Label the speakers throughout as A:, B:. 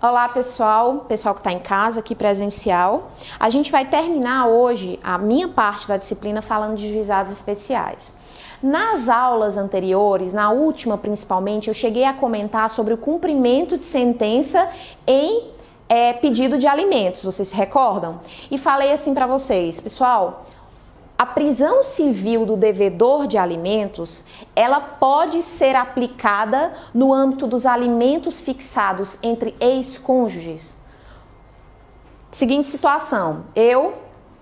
A: Olá pessoal que está em casa, aqui presencial. A gente vai terminar hoje a minha parte da disciplina falando de juizados especiais. Nas aulas anteriores, na última principalmente, eu cheguei a comentar sobre o cumprimento de sentença em pedido de alimentos, vocês se recordam? E falei assim para vocês, pessoal, a prisão civil do devedor de alimentos, ela pode ser aplicada no âmbito dos alimentos fixados entre ex-cônjuges. Seguinte situação, eu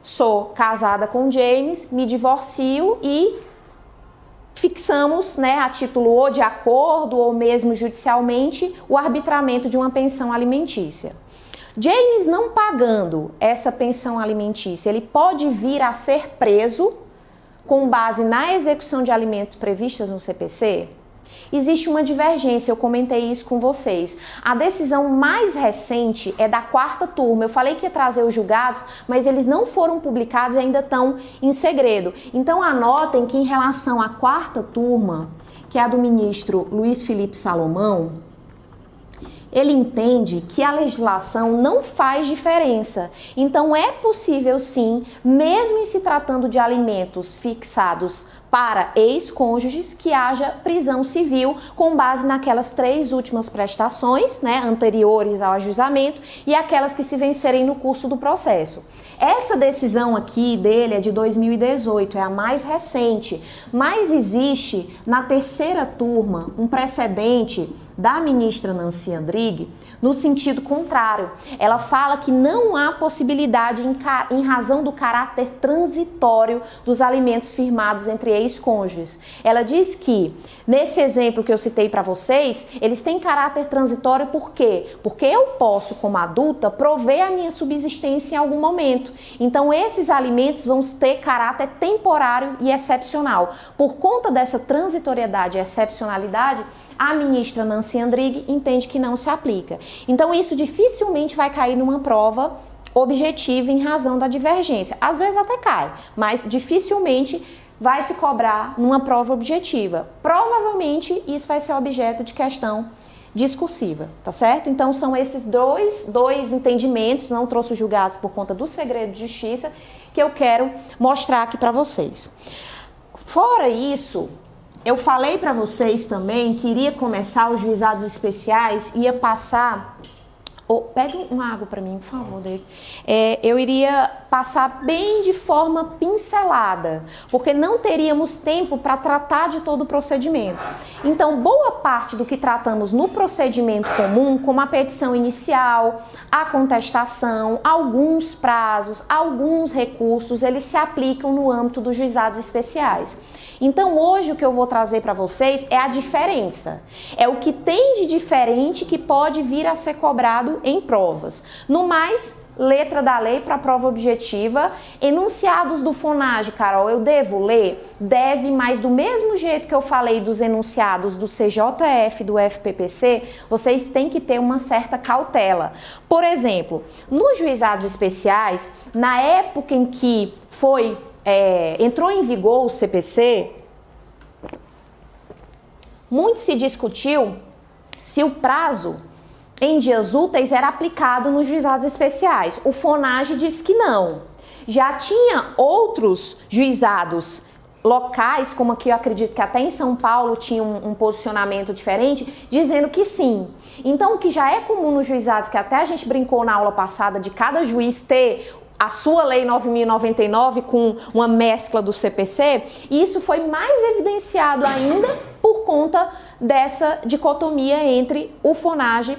A: sou casada com James, me divorcio e fixamos, a título ou de acordo ou mesmo judicialmente, o arbitramento de uma pensão alimentícia. James não pagando essa pensão alimentícia, ele pode vir a ser preso com base na execução de alimentos previstas no CPC? Existe uma divergência, eu comentei isso com vocês. A decisão mais recente é da 4ª turma. Eu falei que ia trazer os julgados, mas eles não foram publicados e ainda estão em segredo. Então anotem que em relação à 4ª turma, que é a do ministro Luiz Felipe Salomão, ele entende que a legislação não faz diferença. Então é possível sim, mesmo em se tratando de alimentos fixados para ex-cônjuges, que haja prisão civil com base naquelas 3 últimas prestações, anteriores ao ajuizamento e aquelas que se vencerem no curso do processo. Essa decisão aqui dele é de 2018, é a mais recente, mas existe na 3ª turma um precedente da ministra Nancy Andrighi no sentido contrário. Ela fala que não há possibilidade em razão do caráter transitório dos alimentos firmados entre ex-cônjuges. Ela diz que, nesse exemplo que eu citei para vocês, eles têm caráter transitório por quê? Porque eu posso, como adulta, prover a minha subsistência em algum momento. Então, esses alimentos vão ter caráter temporário e excepcional. Por conta dessa transitoriedade e excepcionalidade, a ministra Nancy Andrighi entende que não se aplica. Então, isso dificilmente vai cair numa prova objetiva em razão da divergência. Às vezes até cai, mas dificilmente vai se cobrar numa prova objetiva. Provavelmente, isso vai ser objeto de questão discursiva, tá certo? Então, são esses dois entendimentos, não trouxe os julgados por conta do segredo de justiça, que eu quero mostrar aqui para vocês. Fora isso, eu falei para vocês também que iria começar os juizados especiais, ia passar... pega uma água para mim, por favor, David. Eu iria passar bem de forma pincelada, porque não teríamos tempo para tratar de todo o procedimento. Então, boa parte do que tratamos no procedimento comum, como a petição inicial, a contestação, alguns prazos, alguns recursos, eles se aplicam no âmbito dos juizados especiais. Então, hoje o que eu vou trazer para vocês é a diferença. É o que tem de diferente que pode vir a ser cobrado em provas. No mais, letra da lei para prova objetiva, enunciados do FONAGE, Carol, eu devo ler? Deve, mas do mesmo jeito que eu falei dos enunciados do CJF, do FPPC, vocês têm que ter uma certa cautela. Por exemplo, nos juizados especiais, na época em que entrou em vigor o CPC, muito se discutiu se o prazo em dias úteis era aplicado nos juizados especiais. O FONAGE disse que não. Já tinha outros juizados locais, como aqui eu acredito que até em São Paulo tinha um posicionamento diferente, dizendo que sim. Então, o que já é comum nos juizados, que até a gente brincou na aula passada de cada juiz ter a sua lei 9.099 com uma mescla do CPC, e isso foi mais evidenciado ainda por conta dessa dicotomia entre o FONAGE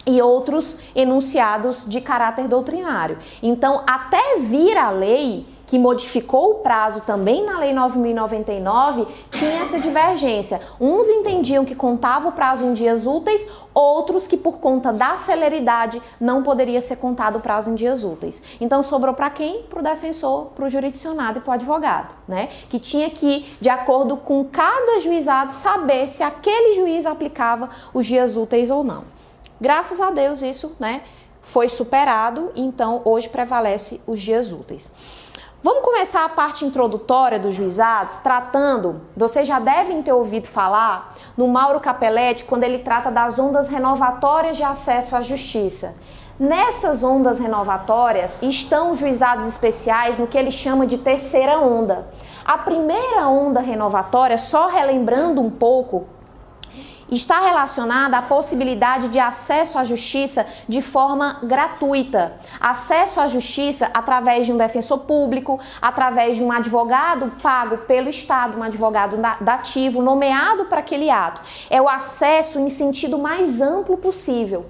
A: e outros enunciados de caráter doutrinário. Então, até vir a lei que modificou o prazo também na Lei 9.099, tinha essa divergência. Uns entendiam que contava o prazo em dias úteis, outros que por conta da celeridade não poderia ser contado o prazo em dias úteis. Então sobrou para quem? Para o defensor, para o jurisdicionado e para o advogado, que tinha que, de acordo com cada juizado, saber se aquele juiz aplicava os dias úteis ou não. Graças a Deus isso foi superado, então hoje prevalece os dias úteis. Vamos começar a parte introdutória dos juizados, tratando, vocês já devem ter ouvido falar no Mauro Capelletti, quando ele trata das ondas renovatórias de acesso à justiça. Nessas ondas renovatórias estão os juizados especiais no que ele chama de terceira onda. A primeira onda renovatória, só relembrando um pouco, está relacionada à possibilidade de acesso à justiça de forma gratuita. Acesso à justiça através de um defensor público, através de um advogado pago pelo Estado, um advogado dativo, nomeado para aquele ato. É o acesso em sentido mais amplo possível.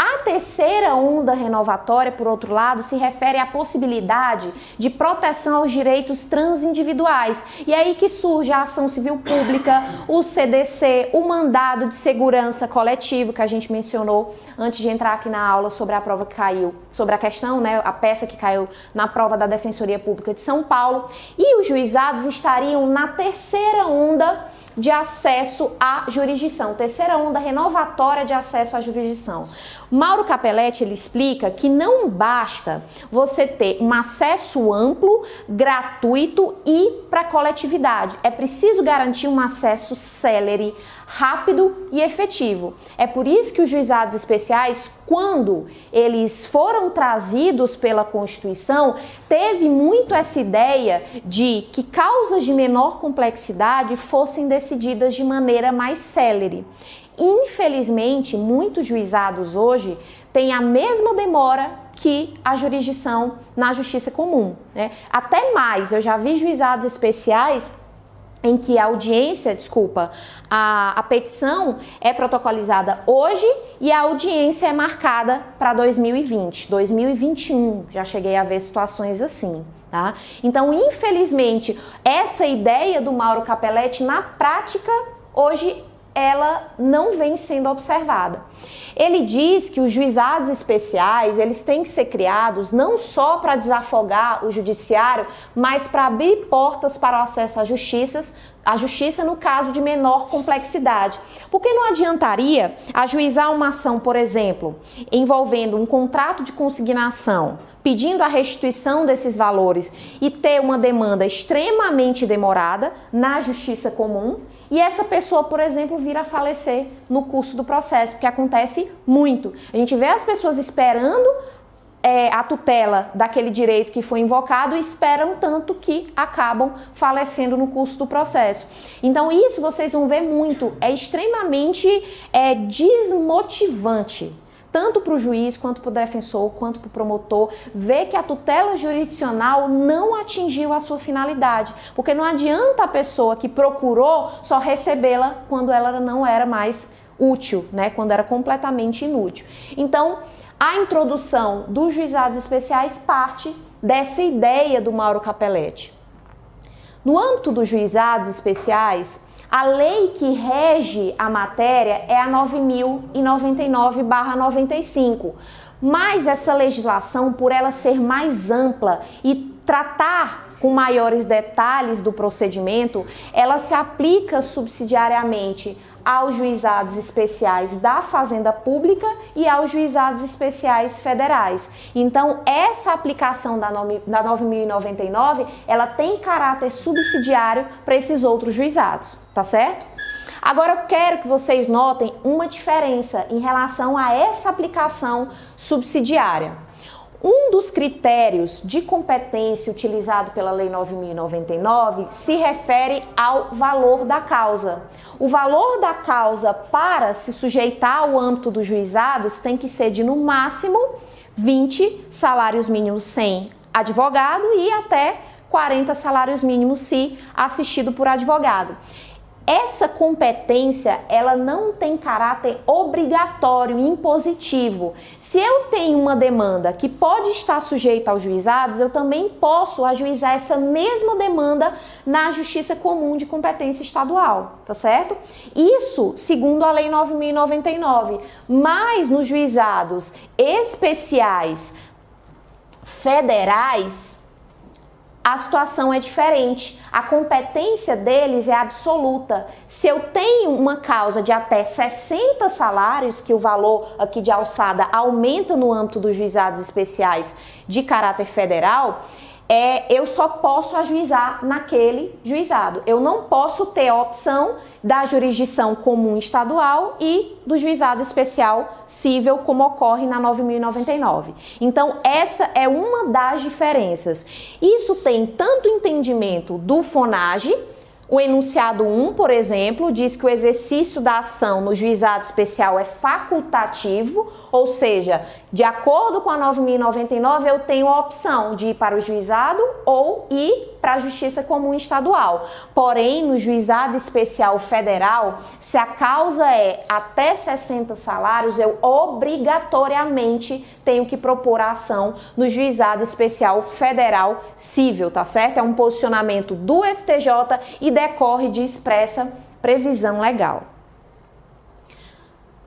A: A terceira onda renovatória, por outro lado, se refere à possibilidade de proteção aos direitos transindividuais. E é aí que surge a ação civil pública, o CDC, o mandado de segurança coletivo, que a gente mencionou antes de entrar aqui na aula sobre a prova que caiu, sobre a questão, né, a peça que caiu na prova da Defensoria Pública de São Paulo. E os juizados estariam na terceira onda de acesso à jurisdição, terceira onda renovatória de acesso à jurisdição. Mauro Capelletti, ele explica que não basta você ter um acesso amplo, gratuito e para coletividade. É preciso garantir um acesso célere, rápido e efetivo. É por isso que os juizados especiais, quando eles foram trazidos pela Constituição, teve muito essa ideia de que causas de menor complexidade fossem decididas de maneira mais célere. Infelizmente, muitos juizados hoje têm a mesma demora que a jurisdição na justiça comum, né? Até mais, eu já vi juizados especiais em que a audiência, a petição é protocolizada hoje e a audiência é marcada para 2020, 2021, já cheguei a ver situações assim, tá? Então, infelizmente, essa ideia do Mauro Capelletti, na prática, hoje ela não vem sendo observada. Ele diz que os juizados especiais, eles têm que ser criados não só para desafogar o judiciário, mas para abrir portas para o acesso à justiça no caso de menor complexidade. Porque não adiantaria ajuizar uma ação, por exemplo, envolvendo um contrato de consignação, pedindo a restituição desses valores e ter uma demanda extremamente demorada na justiça comum, e essa pessoa, por exemplo, vir a falecer no curso do processo, porque acontece muito. A gente vê as pessoas esperando a tutela daquele direito que foi invocado e esperam tanto que acabam falecendo no curso do processo. Então isso vocês vão ver muito, é extremamente desmotivante. Tanto para o juiz, quanto para o defensor, quanto para o promotor, ver que a tutela jurisdicional não atingiu a sua finalidade. Porque não adianta a pessoa que procurou só recebê-la quando ela não era mais útil, né? Quando era completamente inútil. Então, a introdução dos juizados especiais parte dessa ideia do Mauro Capelletti. No âmbito dos juizados especiais, a lei que rege a matéria é a 9.099/95, mas essa legislação, por ela ser mais ampla e tratar com maiores detalhes do procedimento, ela se aplica subsidiariamente aos juizados especiais da Fazenda Pública e aos juizados especiais federais. Então, essa aplicação da 9.099, ela tem caráter subsidiário para esses outros juizados, tá certo? Agora, eu quero que vocês notem uma diferença em relação a essa aplicação subsidiária. Um dos critérios de competência utilizado pela Lei 9.099 se refere ao valor da causa. O valor da causa para se sujeitar ao âmbito dos juizados tem que ser de, no máximo, 20 salários mínimos sem advogado e até 40 salários mínimos se assistido por advogado. Essa competência, ela não tem caráter obrigatório, impositivo. Se eu tenho uma demanda que pode estar sujeita aos juizados, eu também posso ajuizar essa mesma demanda na Justiça Comum de Competência Estadual, tá certo? Isso segundo a Lei 9.099. Mas nos juizados especiais federais, a situação é diferente. A competência deles é absoluta. Se eu tenho uma causa de até 60 salários, que o valor aqui de alçada aumenta no âmbito dos juizados especiais de caráter federal, eu só posso ajuizar naquele juizado. Eu não posso ter a opção da jurisdição comum estadual e do juizado especial cível, como ocorre na 9.099. Então, essa é uma das diferenças. Isso tem tanto entendimento do FONAGE. O enunciado 1, por exemplo, diz que o exercício da ação no juizado especial é facultativo, ou seja, de acordo com a 9.099, eu tenho a opção de ir para o juizado ou ir para a Justiça Comum Estadual. Porém, no juizado especial federal, se a causa é até 60 salários, eu obrigatoriamente tenho que propor a ação no juizado especial federal cível, tá certo? É um posicionamento do STJ e decorre de expressa previsão legal.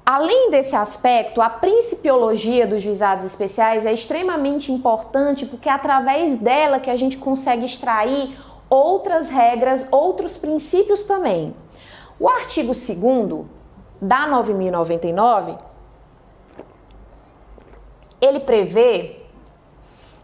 A: Além desse aspecto, a principiologia dos juizados especiais é extremamente importante porque é através dela que a gente consegue extrair outras regras, outros princípios também. O artigo 2º da 9.099, ele prevê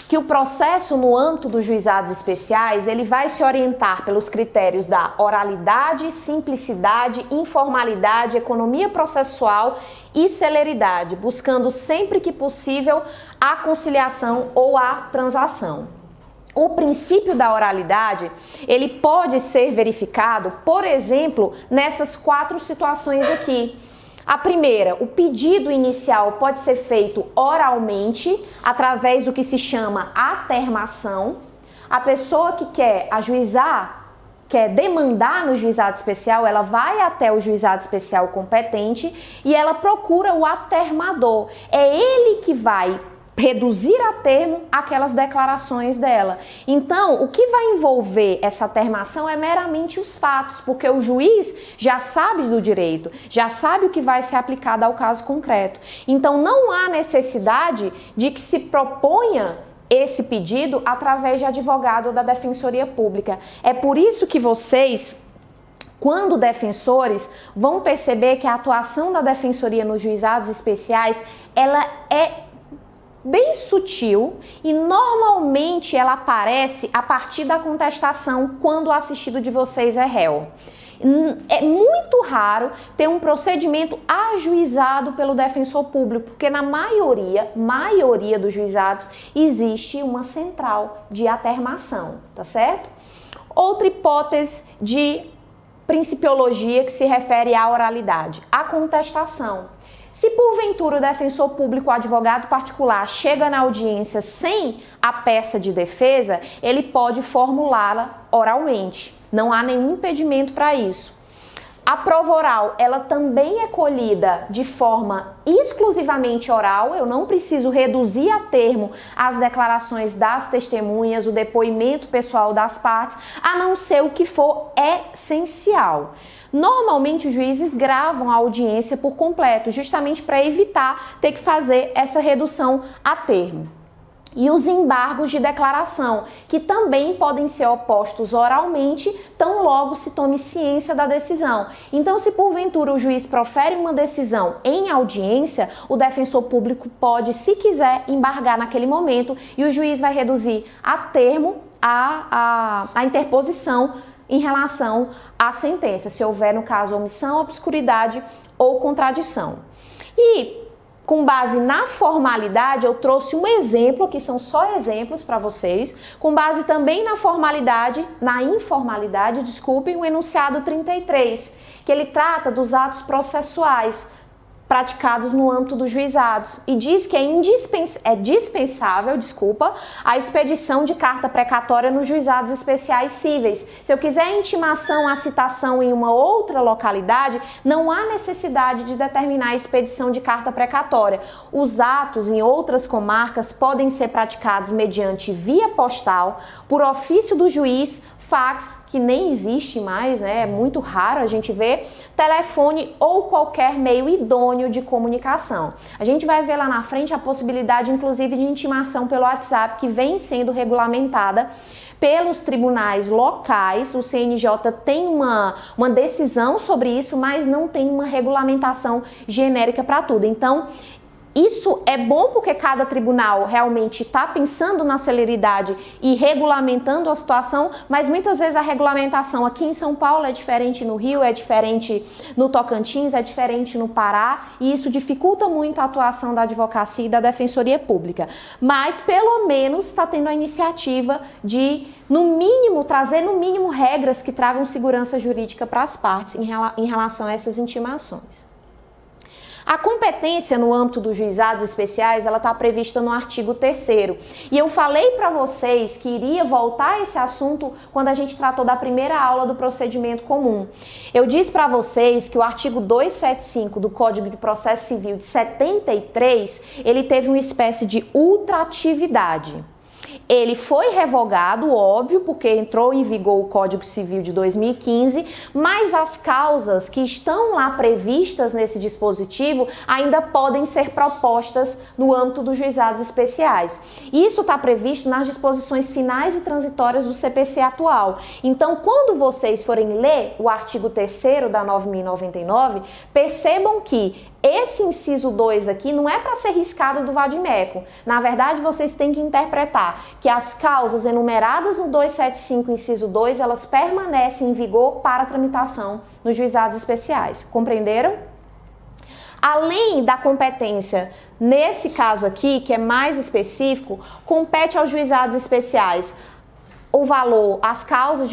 A: que o processo no âmbito dos juizados especiais, ele vai se orientar pelos critérios da oralidade, simplicidade, informalidade, economia processual e celeridade, buscando sempre que possível a conciliação ou a transação. O princípio da oralidade, ele pode ser verificado, por exemplo, nessas 4 situações aqui. A primeira, o pedido inicial pode ser feito oralmente, através do que se chama atermação. A pessoa que quer ajuizar, quer demandar no juizado especial, ela vai até o juizado especial competente e ela procura o atermador. É ele que vai reduzir a termo aquelas declarações dela. Então, o que vai envolver essa atermação é meramente os fatos, porque o juiz já sabe do direito, já sabe o que vai ser aplicado ao caso concreto. Então, não há necessidade de que se proponha esse pedido através de advogado ou da Defensoria Pública. É por isso que vocês, quando defensores, vão perceber que a atuação da Defensoria nos juizados especiais, ela é bem sutil e normalmente ela aparece a partir da contestação quando o assistido de vocês é réu. É muito raro ter um procedimento ajuizado pelo defensor público, porque na maioria dos juizados existe uma central de atermação, tá certo? Outra hipótese de principiologia que se refere à oralidade, a contestação. Se porventura o defensor público ou advogado particular chega na audiência sem a peça de defesa, ele pode formulá-la oralmente. Não há nenhum impedimento para isso. A prova oral, ela também é colhida de forma exclusivamente oral. Eu não preciso reduzir a termo as declarações das testemunhas, o depoimento pessoal das partes, a não ser o que for essencial. Normalmente os juízes gravam a audiência por completo, justamente para evitar ter que fazer essa redução a termo. E os embargos de declaração, que também podem ser opostos oralmente, tão logo se tome ciência da decisão. Então, se porventura o juiz profere uma decisão em audiência, o defensor público pode, se quiser, embargar naquele momento e o juiz vai reduzir a termo a interposição em relação à sentença, se houver, no caso, omissão, obscuridade ou contradição. E, com base na formalidade, eu trouxe um exemplo, que são só exemplos para vocês, com base também na informalidade, o enunciado 33, que ele trata dos atos processuais praticados no âmbito dos juizados e diz que é dispensável a expedição de carta precatória nos juizados especiais cíveis. Se eu quiser intimação à citação em uma outra localidade, não há necessidade de determinar a expedição de carta precatória. Os atos em outras comarcas podem ser praticados mediante via postal, por ofício do juiz, fax, que nem existe mais, né? É muito raro a gente ver, telefone ou qualquer meio idôneo de comunicação. A gente vai ver lá na frente a possibilidade, inclusive, de intimação pelo WhatsApp, que vem sendo regulamentada pelos tribunais locais. O CNJ tem uma decisão sobre isso, mas não tem uma regulamentação genérica para tudo. Então, isso é bom porque cada tribunal realmente está pensando na celeridade e regulamentando a situação, mas muitas vezes a regulamentação aqui em São Paulo é diferente no Rio, é diferente no Tocantins, é diferente no Pará, e isso dificulta muito a atuação da advocacia e da defensoria pública. Mas pelo menos está tendo a iniciativa de, no mínimo, trazer no mínimo regras que tragam segurança jurídica para as partes em relação a essas intimações. A competência no âmbito dos juizados especiais, ela está prevista no artigo 3º. E eu falei para vocês que iria voltar a esse assunto quando a gente tratou da primeira aula do procedimento comum. Eu disse para vocês que o artigo 275 do Código de Processo Civil de 73, ele teve uma espécie de ultratividade. Ele foi revogado, óbvio, porque entrou em vigor o Código Civil de 2015, mas as causas que estão lá previstas nesse dispositivo ainda podem ser propostas no âmbito dos juizados especiais. Isso está previsto nas disposições finais e transitórias do CPC atual. Então, quando vocês forem ler o artigo 3º da 9.099, percebam que esse inciso 2 aqui não é para ser riscado do vadimeco. Na verdade, vocês têm que interpretar que as causas enumeradas no 275, inciso 2, elas permanecem em vigor para tramitação nos juizados especiais. Compreenderam? Além da competência, nesse caso aqui, que é mais específico, compete aos juizados especiais o valor, as causas,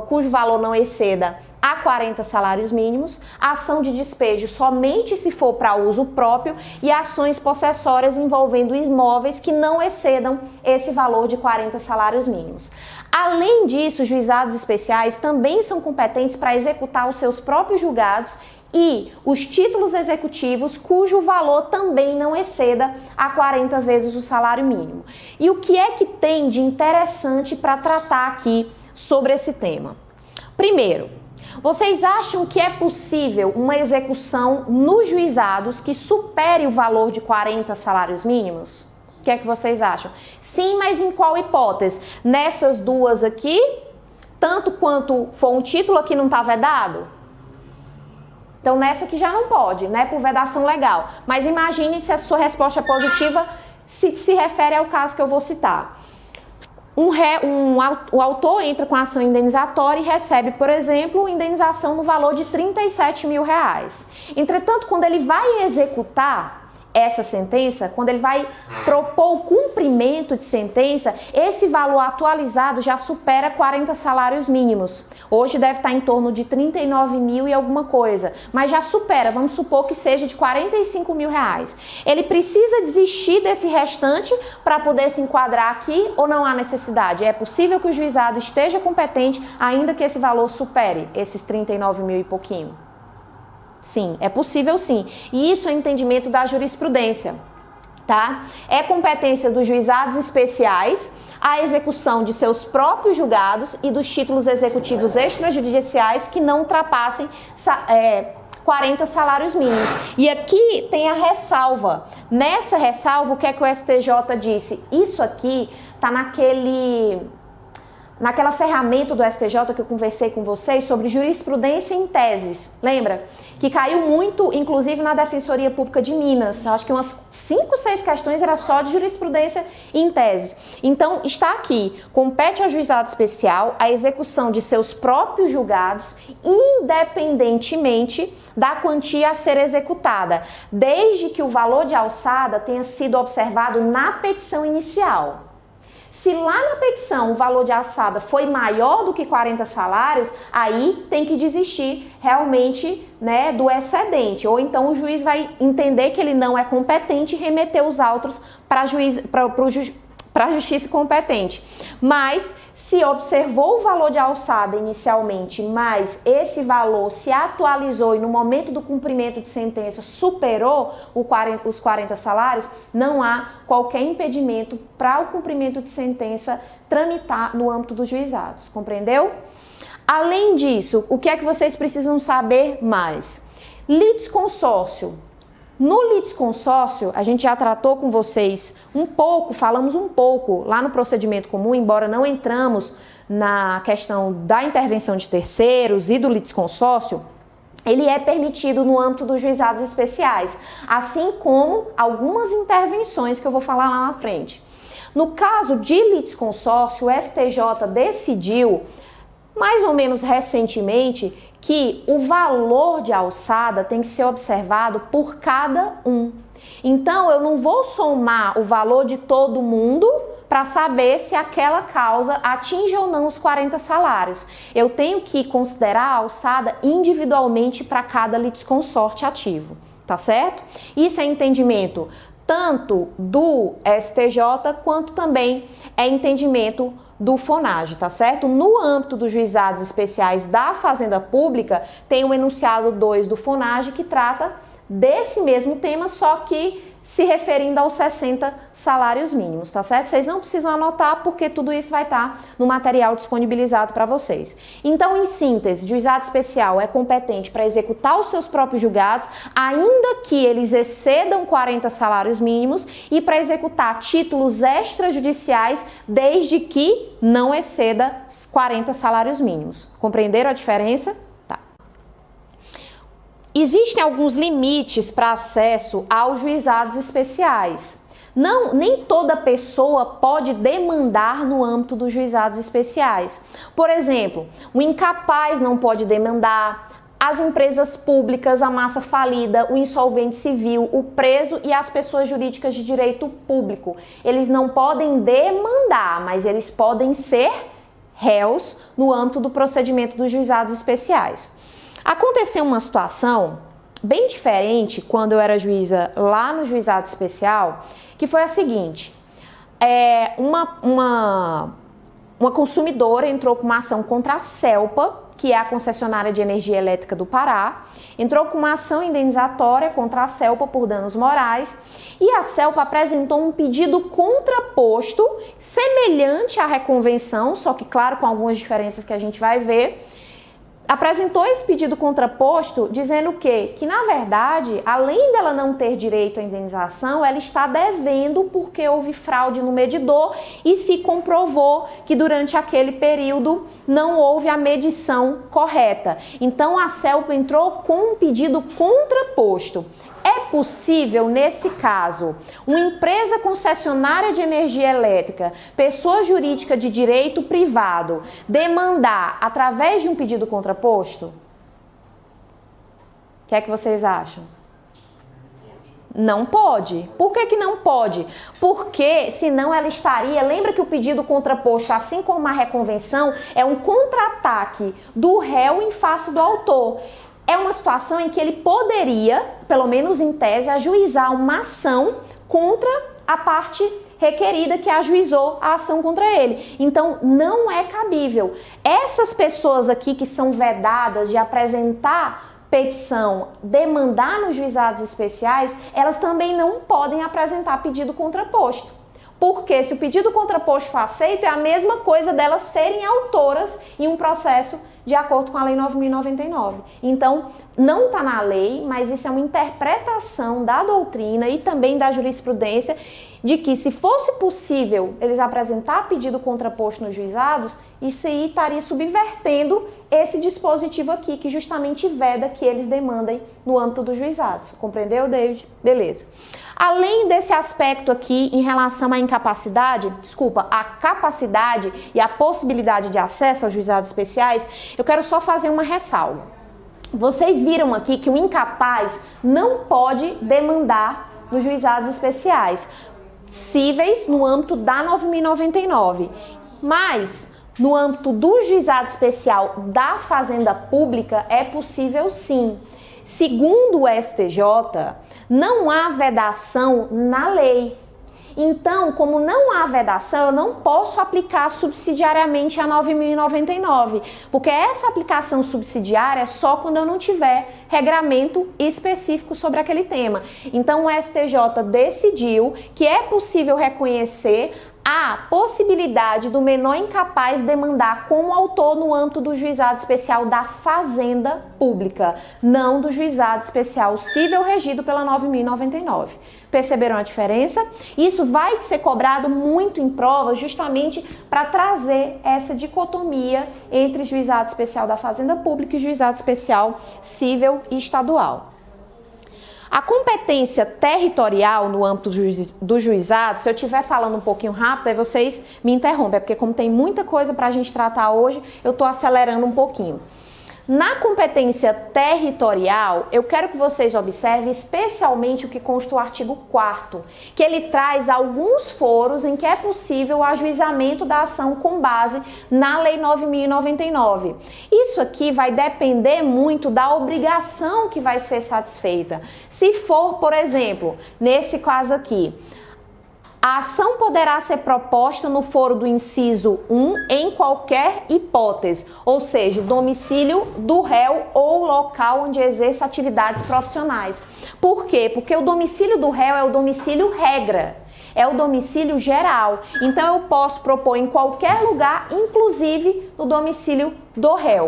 A: cujo valor não exceda a 40 salários mínimos, ação de despejo somente se for para uso próprio e ações possessórias envolvendo imóveis que não excedam esse valor de 40 salários mínimos. Além disso, os juizados especiais também são competentes para executar os seus próprios julgados e os títulos executivos cujo valor também não exceda a 40 vezes o salário mínimo. E o que é que tem de interessante para tratar aqui sobre esse tema? Primeiro, vocês acham que é possível uma execução nos juizados que supere o valor de 40 salários mínimos? O que é que vocês acham? Sim, mas em qual hipótese? Nessas duas aqui, tanto quanto for um título aqui não está vedado? Então nessa aqui já não pode, né, por vedação legal. Mas imagine se a sua resposta é positiva, se refere ao caso que eu vou citar. O autor entra com a ação indenizatória e recebe, por exemplo, indenização no valor de R$37 mil. Entretanto, quando ele vai executar essa sentença, quando ele vai propor o cumprimento de sentença, esse valor atualizado já supera 40 salários mínimos. Hoje deve estar em torno de 39 mil e alguma coisa, mas já supera, vamos supor que seja de 45 mil reais. Ele precisa desistir desse restante para poder se enquadrar aqui ou não há necessidade? É possível que o juizado esteja competente ainda que esse valor supere esses 39 mil e pouquinho? Sim, é possível sim. E isso é entendimento da jurisprudência, tá? É competência dos juizados especiais a execução de seus próprios julgados e dos títulos executivos extrajudiciais que não ultrapassem 40 salários mínimos. E aqui tem a ressalva. Nessa ressalva, o que é que o STJ disse? Isso aqui tá naquela ferramenta do STJ que eu conversei com vocês sobre jurisprudência em teses, lembra? Que caiu muito, inclusive, na Defensoria Pública de Minas. Acho que umas 5, 6 questões era só de jurisprudência em teses. Então, está aqui, compete ao juizado especial a execução de seus próprios julgados, independentemente da quantia a ser executada, desde que o valor de alçada tenha sido observado na petição inicial. Se lá na petição o valor de alçada foi maior do que 40 salários, aí tem que desistir realmente, né, do excedente. Ou então o juiz vai entender que ele não é competente e remeter os autos para a justiça competente. Mas se observou o valor de alçada inicialmente, mas esse valor se atualizou e no momento do cumprimento de sentença superou os 40 salários, não há qualquer impedimento para o cumprimento de sentença tramitar no âmbito dos juizados. Compreendeu? Além disso, o que é que vocês precisam saber mais? Litisconsórcio. No litisconsórcio, a gente já tratou com vocês falamos um pouco lá no procedimento comum, embora não entramos na questão da intervenção de terceiros e do litisconsórcio. ele é permitido no âmbito dos juizados especiais, assim como algumas intervenções que eu vou falar lá na frente. No caso de litisconsórcio, o STJ decidiu, mais ou menos recentemente, que o valor de alçada tem que ser observado por cada um. Então, eu não vou somar o valor de todo mundo para saber se aquela causa atinge ou não os 40 salários. Eu tenho que considerar a alçada individualmente para cada litisconsorte ativo, tá certo? Isso é entendimento tanto do STJ quanto também é entendimento do FONAGE, tá certo? No âmbito dos juizados especiais da Fazenda Pública, tem o enunciado 2 do FONAGE que trata desse mesmo tema, só que se referindo aos 60 salários mínimos, tá certo? Vocês não precisam anotar porque tudo isso vai estar no material disponibilizado para vocês. Então, em síntese, o juizado especial é competente para executar os seus próprios julgados, ainda que eles excedam 40 salários mínimos, e para executar títulos extrajudiciais, desde que não exceda 40 salários mínimos. Compreenderam a diferença? Existem alguns limites para acesso aos juizados especiais. Nem toda pessoa pode demandar no âmbito dos juizados especiais. Por exemplo, o incapaz não pode demandar, as empresas públicas, a massa falida, o insolvente civil, o preso e as pessoas jurídicas de direito público. Eles não podem demandar, mas eles podem ser réus no âmbito do procedimento dos juizados especiais. Aconteceu uma situação bem diferente quando eu era juíza lá no juizado especial, que foi a seguinte: uma consumidora entrou com uma ação contra a CELPA, que é a concessionária de energia elétrica do Pará, entrou com uma ação indenizatória contra a CELPA por danos morais, e a CELPA apresentou um pedido contraposto semelhante à reconvenção, só que claro com algumas diferenças que a gente vai ver. Apresentou esse pedido contraposto dizendo que na verdade, além dela não ter direito à indenização, ela está devendo porque houve fraude no medidor e se comprovou que durante aquele período não houve a medição correta. Então a CELPA entrou com um pedido contraposto. É possível, nesse caso, uma empresa concessionária de energia elétrica, pessoa jurídica de direito privado, demandar através de um pedido contraposto? O que é que vocês acham? Não pode. Por que não pode? Porque senão ela estaria... Lembra que o pedido contraposto, assim como a reconvenção, é um contra-ataque do réu em face do autor. É uma situação em que ele poderia, pelo menos em tese, ajuizar uma ação contra a parte requerida que ajuizou a ação contra ele. Então, não é cabível. Essas pessoas aqui que são vedadas de apresentar petição, demandar nos juizados especiais, elas também não podem apresentar pedido contraposto. Porque se o pedido contraposto for aceito, é a mesma coisa delas serem autoras em um processo de acordo com a Lei 9.099. Então, não está na lei, mas isso é uma interpretação da doutrina e também da jurisprudência de que, se fosse possível eles apresentar pedido contraposto nos juizados, isso aí estaria subvertendo esse dispositivo aqui, que justamente veda que eles demandem no âmbito dos juizados. Compreendeu, David? Beleza. Além desse aspecto aqui em relação à incapacidade, a capacidade e a possibilidade de acesso aos juizados especiais, eu quero só fazer uma ressalva. Vocês viram aqui que o incapaz não pode demandar nos juizados especiais, possíveis no âmbito da 9.099, mas no âmbito do juizado especial da Fazenda Pública é possível sim. Segundo o STJ, não há vedação na lei. Então, como não há vedação, eu não posso aplicar subsidiariamente a 9.099, porque essa aplicação subsidiária é só quando eu não tiver regramento específico sobre aquele tema. Então, o STJ decidiu que é possível reconhecer há possibilidade do menor incapaz demandar como autor no âmbito do juizado especial da fazenda pública, não do juizado especial civil regido pela 9.099. Perceberam a diferença? Isso vai ser cobrado muito em prova justamente para trazer essa dicotomia entre juizado especial da fazenda pública e juizado especial civil e estadual. A competência territorial no âmbito do juizado, se eu estiver falando um pouquinho rápido, aí vocês me interrompem, porque como tem muita coisa para a gente tratar hoje, eu estou acelerando um pouquinho. Na competência territorial, eu quero que vocês observem especialmente o que consta o artigo 4º, que ele traz alguns foros em que é possível o ajuizamento da ação com base na Lei 9.099. Isso aqui vai depender muito da obrigação que vai ser satisfeita. Se for, por exemplo, nesse caso aqui, a ação poderá ser proposta no foro do inciso 1 em qualquer hipótese, ou seja, domicílio do réu ou local onde exerça atividades profissionais. Por quê? Porque o domicílio do réu é o domicílio regra, é o domicílio geral. Então eu posso propor em qualquer lugar, inclusive no domicílio do réu.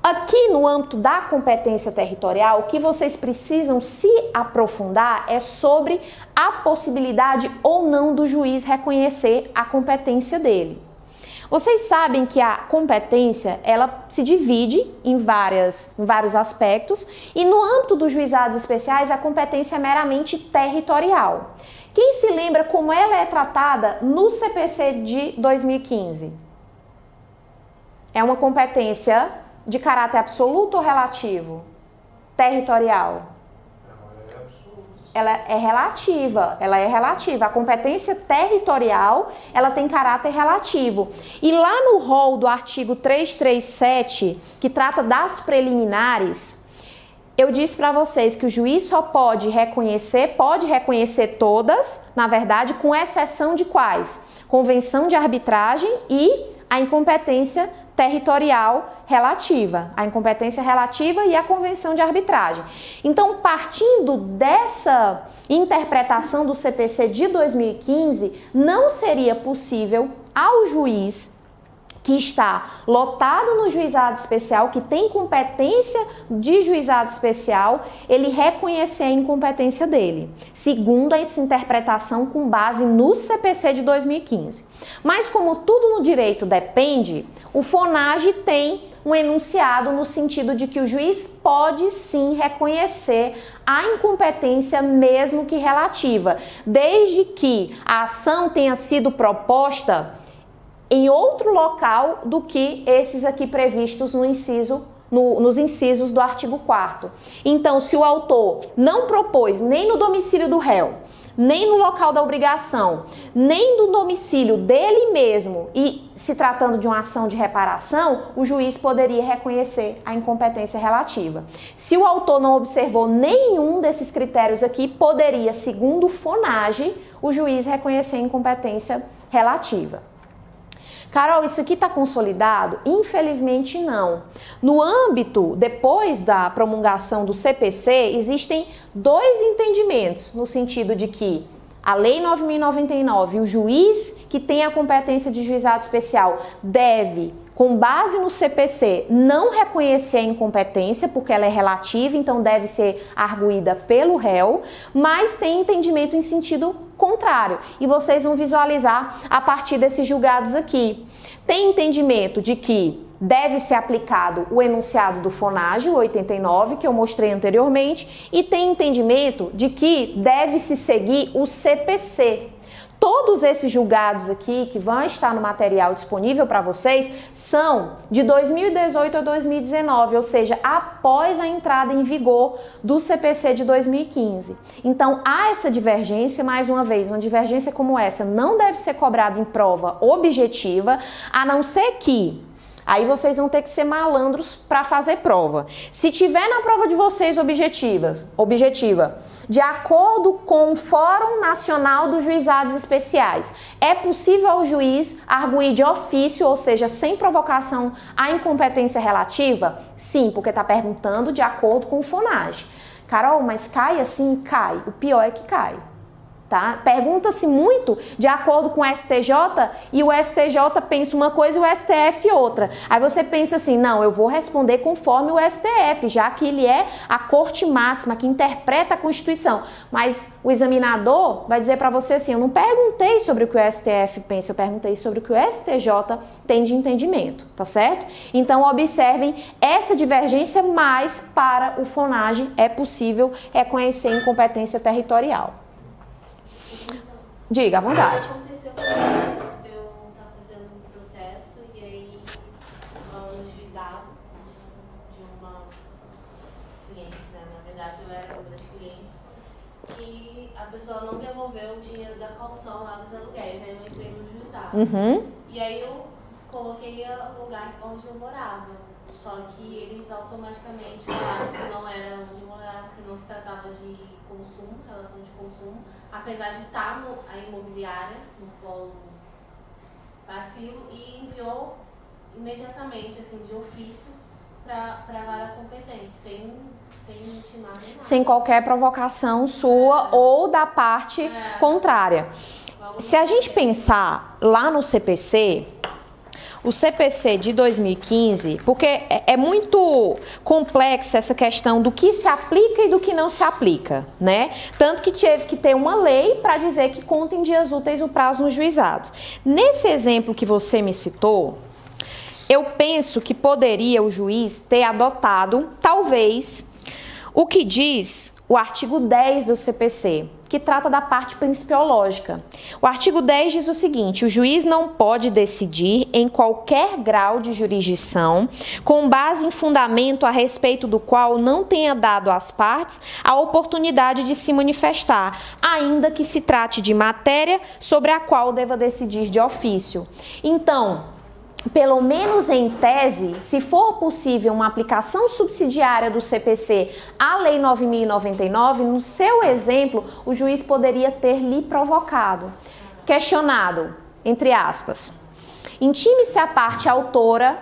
A: Aqui no âmbito da competência territorial, o que vocês precisam se aprofundar é sobre a possibilidade ou não do juiz reconhecer a competência dele. Vocês sabem que a competência, ela se divide em vários aspectos e no âmbito dos juizados especiais a competência é meramente territorial. Quem se lembra como ela é tratada no CPC de 2015? É uma competência de caráter absoluto ou relativo? Territorial? Ela é relativa, A competência territorial, ela tem caráter relativo. E lá no rol do artigo 337, que trata das preliminares, eu disse para vocês que o juiz só pode reconhecer todas, na verdade, com exceção de quais? Convenção de arbitragem e a incompetência territorial relativa, a incompetência relativa e a convenção de arbitragem. Então, partindo dessa interpretação do CPC de 2015, não seria possível ao juiz que está lotado no juizado especial, que tem competência de juizado especial, ele reconhecer a incompetência dele, segundo essa interpretação com base no CPC de 2015. Mas como tudo no direito depende, o FONAGE tem um enunciado no sentido de que o juiz pode sim reconhecer a incompetência mesmo que relativa, desde que a ação tenha sido proposta em outro local do que esses aqui previstos nos incisos do artigo 4º. Então, se o autor não propôs nem no domicílio do réu, nem no local da obrigação, nem no domicílio dele mesmo, e se tratando de uma ação de reparação, o juiz poderia reconhecer a incompetência relativa. Se o autor não observou nenhum desses critérios aqui, poderia, segundo o FONAGE, o juiz reconhecer a incompetência relativa. Carol, isso aqui está consolidado? Infelizmente não. No âmbito, depois da promulgação do CPC, existem dois entendimentos, no sentido de que a Lei 9.099, o juiz que tem a competência de juizado especial deve, com base no CPC, não reconhecer a incompetência, porque ela é relativa, então deve ser arguída pelo réu, mas tem entendimento em sentido contrário. E vocês vão visualizar a partir desses julgados aqui. Tem entendimento de que deve ser aplicado o enunciado do FONAGE, o 89, que eu mostrei anteriormente, e tem entendimento de que deve-se seguir o CPC. Todos esses julgados aqui, que vão estar no material disponível para vocês, são de 2018 a 2019, ou seja, após a entrada em vigor do CPC de 2015. Então, há essa divergência, mais uma vez, uma divergência como essa não deve ser cobrada em prova objetiva, a não ser que aí vocês vão ter que ser malandros para fazer prova. Se tiver na prova de vocês objetiva, de acordo com o Fórum Nacional dos Juizados Especiais, é possível ao juiz arguir de ofício, ou seja, sem provocação, a incompetência relativa? Sim, porque está perguntando de acordo com o FONAGE. Carol, mas cai assim? Cai. O pior é que cai. Tá? Pergunta-se muito de acordo com o STJ e o STJ pensa uma coisa e o STF outra. Aí você pensa assim, não, eu vou responder conforme o STF, já que ele é a corte máxima que interpreta a Constituição. Mas o examinador vai dizer para você assim, eu não perguntei sobre o que o STF pensa, eu perguntei sobre o que o STJ tem de entendimento, tá certo? Então observem essa divergência, mas para o FONAGE é possível reconhecer incompetência territorial. Diga, à vontade.
B: Aconteceu comigo de eu estar fazendo um processo e aí no juizado de uma cliente, né? Na verdade eu era uma das clientes, e a pessoa não devolveu o dinheiro da caução lá dos aluguéis. Aí eu entrei no juizado. E aí eu coloquei o lugar onde eu morava. Só que eles automaticamente falaram que não era onde eu morava, que não se tratava de consumo, relação de consumo, apesar de estar a imobiliária no polo passivo, e enviou imediatamente, assim, de ofício, para a vara competente, sem intimar nem nada.
A: Sem qualquer provocação sua ou da parte contrária. Se a gente pensar lá no CPC, o CPC de 2015, porque é muito complexa essa questão do que se aplica e do que não se aplica, né? Tanto que teve que ter uma lei para dizer que conta em dias úteis o prazo nos juizados. Nesse exemplo que você me citou, eu penso que poderia o juiz ter adotado, talvez, o que diz o artigo 10 do CPC, que trata da parte principiológica. O artigo 10 diz o seguinte: o juiz não pode decidir em qualquer grau de jurisdição com base em fundamento a respeito do qual não tenha dado às partes a oportunidade de se manifestar, ainda que se trate de matéria sobre a qual deva decidir de ofício. Então, pelo menos em tese, se for possível uma aplicação subsidiária do CPC à Lei 9.099, no seu exemplo, o juiz poderia ter lhe provocado, questionado, entre aspas, intime-se a parte autora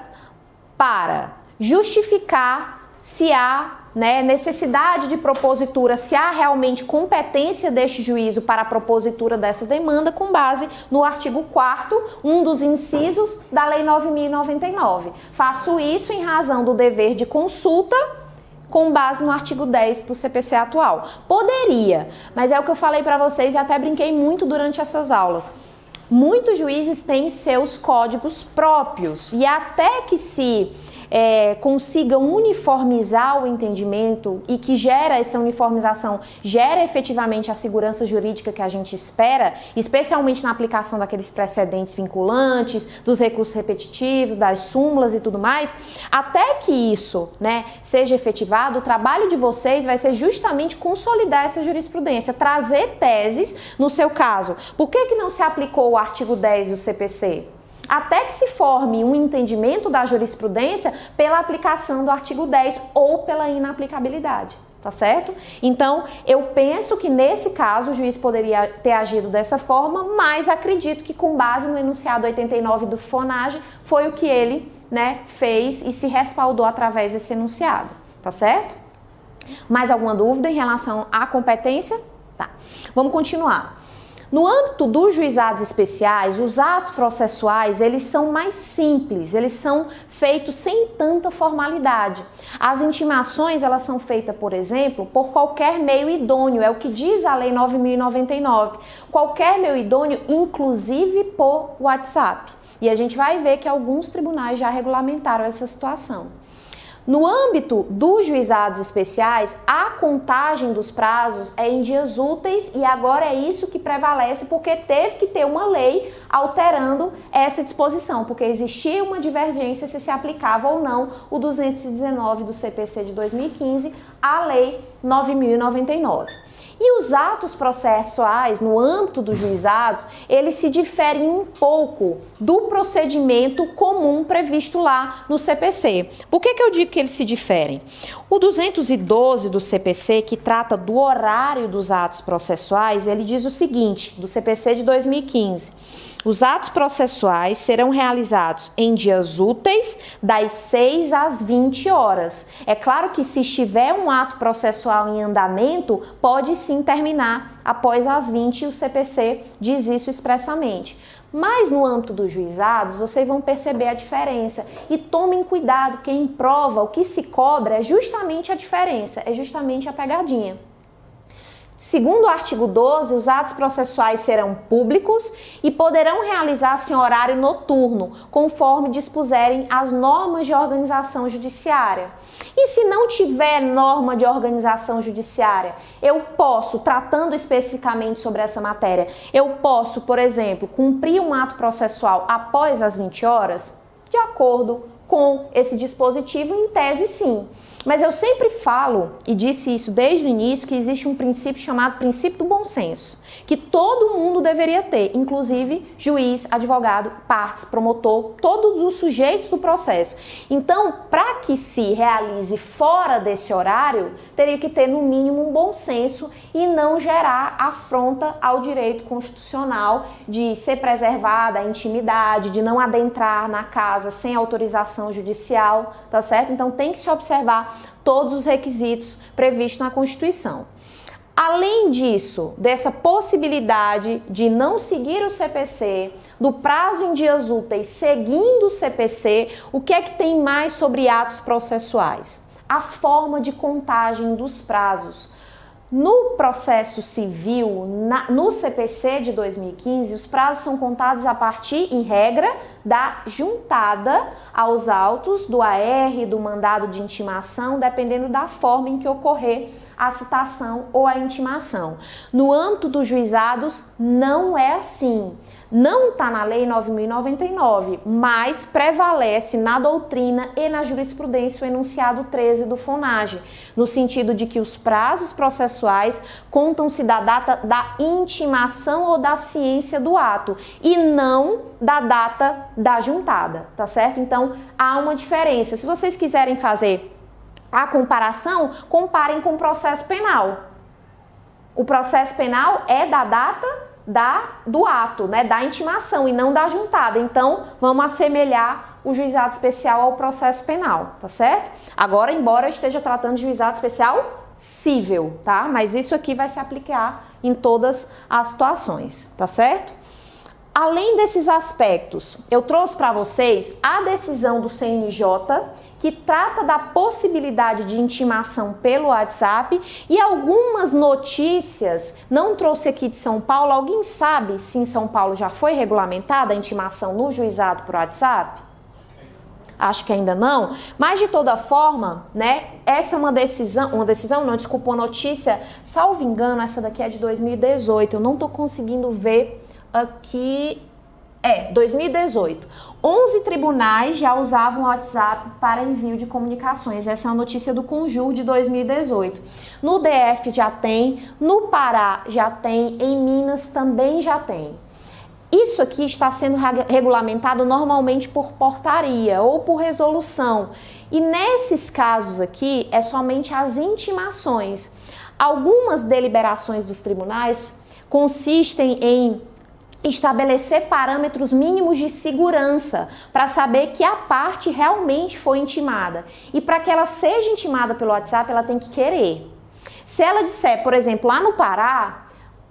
A: para justificar se há necessidade de propositura, se há realmente competência deste juízo para a propositura dessa demanda com base no artigo 4º, um dos incisos da Lei 9.099. Faço isso em razão do dever de consulta com base no artigo 10 do CPC atual. Poderia, mas é o que eu falei para vocês e até brinquei muito durante essas aulas. Muitos juízes têm seus códigos próprios e até que se consigam uniformizar o entendimento e que gera essa uniformização, gera efetivamente a segurança jurídica que a gente espera, especialmente na aplicação daqueles precedentes vinculantes, dos recursos repetitivos, das súmulas e tudo mais, até que isso, seja efetivado, o trabalho de vocês vai ser justamente consolidar essa jurisprudência, trazer teses, no seu caso. Por que não se aplicou o artigo 10 do CPC? Até que se forme um entendimento da jurisprudência pela aplicação do artigo 10 ou pela inaplicabilidade, tá certo? Então, eu penso que nesse caso o juiz poderia ter agido dessa forma, mas acredito que com base no enunciado 89 do FONAGE foi o que ele, fez e se respaldou através desse enunciado, tá certo? Mais alguma dúvida em relação à competência? Tá. Vamos continuar. No âmbito dos juizados especiais, os atos processuais, eles são mais simples, eles são feitos sem tanta formalidade. As intimações, elas são feitas, por exemplo, por qualquer meio idôneo, é o que diz a Lei 9.099. Qualquer meio idôneo, inclusive por WhatsApp. E a gente vai ver que alguns tribunais já regulamentaram essa situação. No âmbito dos juizados especiais, a contagem dos prazos é em dias úteis e agora é isso que prevalece porque teve que ter uma lei alterando essa disposição, porque existia uma divergência se aplicava ou não o 219 do CPC de 2015 à Lei 9.099. E os atos processuais no âmbito dos juizados, eles se diferem um pouco do procedimento comum previsto lá no CPC. Por que eu digo que eles se diferem? O 212 do CPC, que trata do horário dos atos processuais, ele diz o seguinte, do CPC de 2015. Os atos processuais serão realizados em dias úteis, das 6 às 20 horas. É claro que se estiver um ato processual em andamento, pode sim terminar após as 20, o CPC diz isso expressamente. Mas no âmbito dos juizados, vocês vão perceber a diferença. E tomem cuidado, porque em prova o que se cobra é justamente a diferença, é justamente a pegadinha. Segundo o artigo 12, os atos processuais serão públicos e poderão realizar-se em horário noturno, conforme dispuserem as normas de organização judiciária. E se não tiver norma de organização judiciária, eu posso, tratando especificamente sobre essa matéria, eu posso, por exemplo, cumprir um ato processual após as 20 horas? De acordo com esse dispositivo, em tese sim. Mas eu sempre falo, e disse isso desde o início, que existe um princípio chamado princípio do bom senso, que todo mundo deveria ter, inclusive juiz, advogado, partes, promotor, todos os sujeitos do processo. Então, para que se realize fora desse horário, teria que ter no mínimo um bom senso e não gerar afronta ao direito constitucional de ser preservada a intimidade, de não adentrar na casa sem autorização judicial, tá certo? Então tem que se observar todos os requisitos previstos na Constituição. Além disso, dessa possibilidade de não seguir o CPC, do prazo em dias úteis seguindo o CPC, o que é que tem mais sobre atos processuais? A forma de contagem dos prazos. No processo civil, no CPC de 2015, os prazos são contados a partir, em regra, da juntada aos autos do AR, do mandado de intimação, dependendo da forma em que ocorrer a citação ou a intimação. No âmbito dos juizados, não é assim. Não está na Lei 9.099, mas prevalece na doutrina e na jurisprudência o enunciado 13 do FONAGE, no sentido de que os prazos processuais contam-se da data da intimação ou da ciência do ato e não da data da juntada, tá certo? Então, há uma diferença. Se vocês quiserem fazer a comparação, comparem com o processo penal. O processo penal é da data do ato, né, da intimação e não da juntada. Então, vamos assemelhar o juizado especial ao processo penal, tá certo? Agora, embora eu esteja tratando de juizado especial cível, tá? Mas isso aqui vai se aplicar em todas as situações, tá certo? Além desses aspectos, eu trouxe para vocês a decisão do CNJ, que trata da possibilidade de intimação pelo WhatsApp e algumas notícias, não trouxe aqui de São Paulo, alguém sabe se em São Paulo já foi regulamentada a intimação no juizado por WhatsApp? Acho que ainda não, mas de toda forma, né, essa é uma notícia, salvo engano, essa daqui é de 2018, eu não tô conseguindo ver aqui, 2018. 11 tribunais já usavam o WhatsApp para envio de comunicações. Essa é uma notícia do Conjur de 2018. No DF já tem, no Pará já tem, em Minas também já tem. Isso aqui está sendo regulamentado normalmente por portaria ou por resolução. E nesses casos aqui, é somente as intimações. Algumas deliberações dos tribunais consistem em estabelecer parâmetros mínimos de segurança para saber que a parte realmente foi intimada. E para que ela seja intimada pelo WhatsApp, ela tem que querer. Se ela disser, por exemplo, lá no Pará,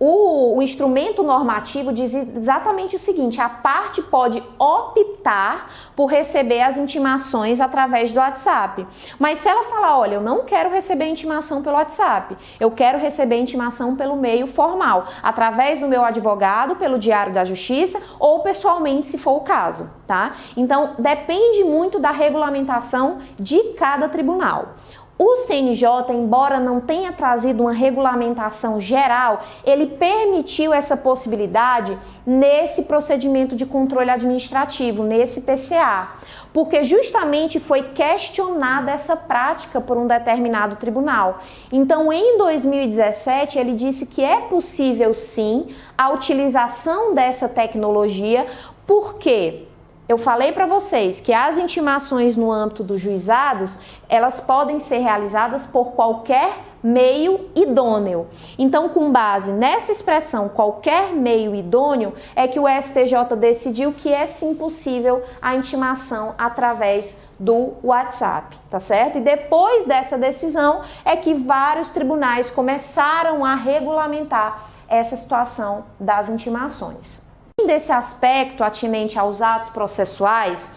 A: o instrumento normativo diz exatamente o seguinte: a parte pode optar por receber as intimações através do WhatsApp. Mas se ela falar, olha, eu não quero receber intimação pelo WhatsApp, eu quero receber intimação pelo meio formal, através do meu advogado, pelo Diário da Justiça ou pessoalmente, se for o caso, tá? Então, depende muito da regulamentação de cada tribunal. O CNJ, embora não tenha trazido uma regulamentação geral, ele permitiu essa possibilidade nesse procedimento de controle administrativo, nesse PCA, porque justamente foi questionada essa prática por um determinado tribunal. Então, em 2017, ele disse que é possível sim a utilização dessa tecnologia, porque eu falei para vocês que as intimações no âmbito dos juizados, elas podem ser realizadas por qualquer meio idôneo. Então, com base nessa expressão, qualquer meio idôneo, é que o STJ decidiu que é sim possível a intimação através do WhatsApp, tá certo? E depois dessa decisão é que vários tribunais começaram a regulamentar essa situação das intimações. Desse aspecto atinente aos atos processuais,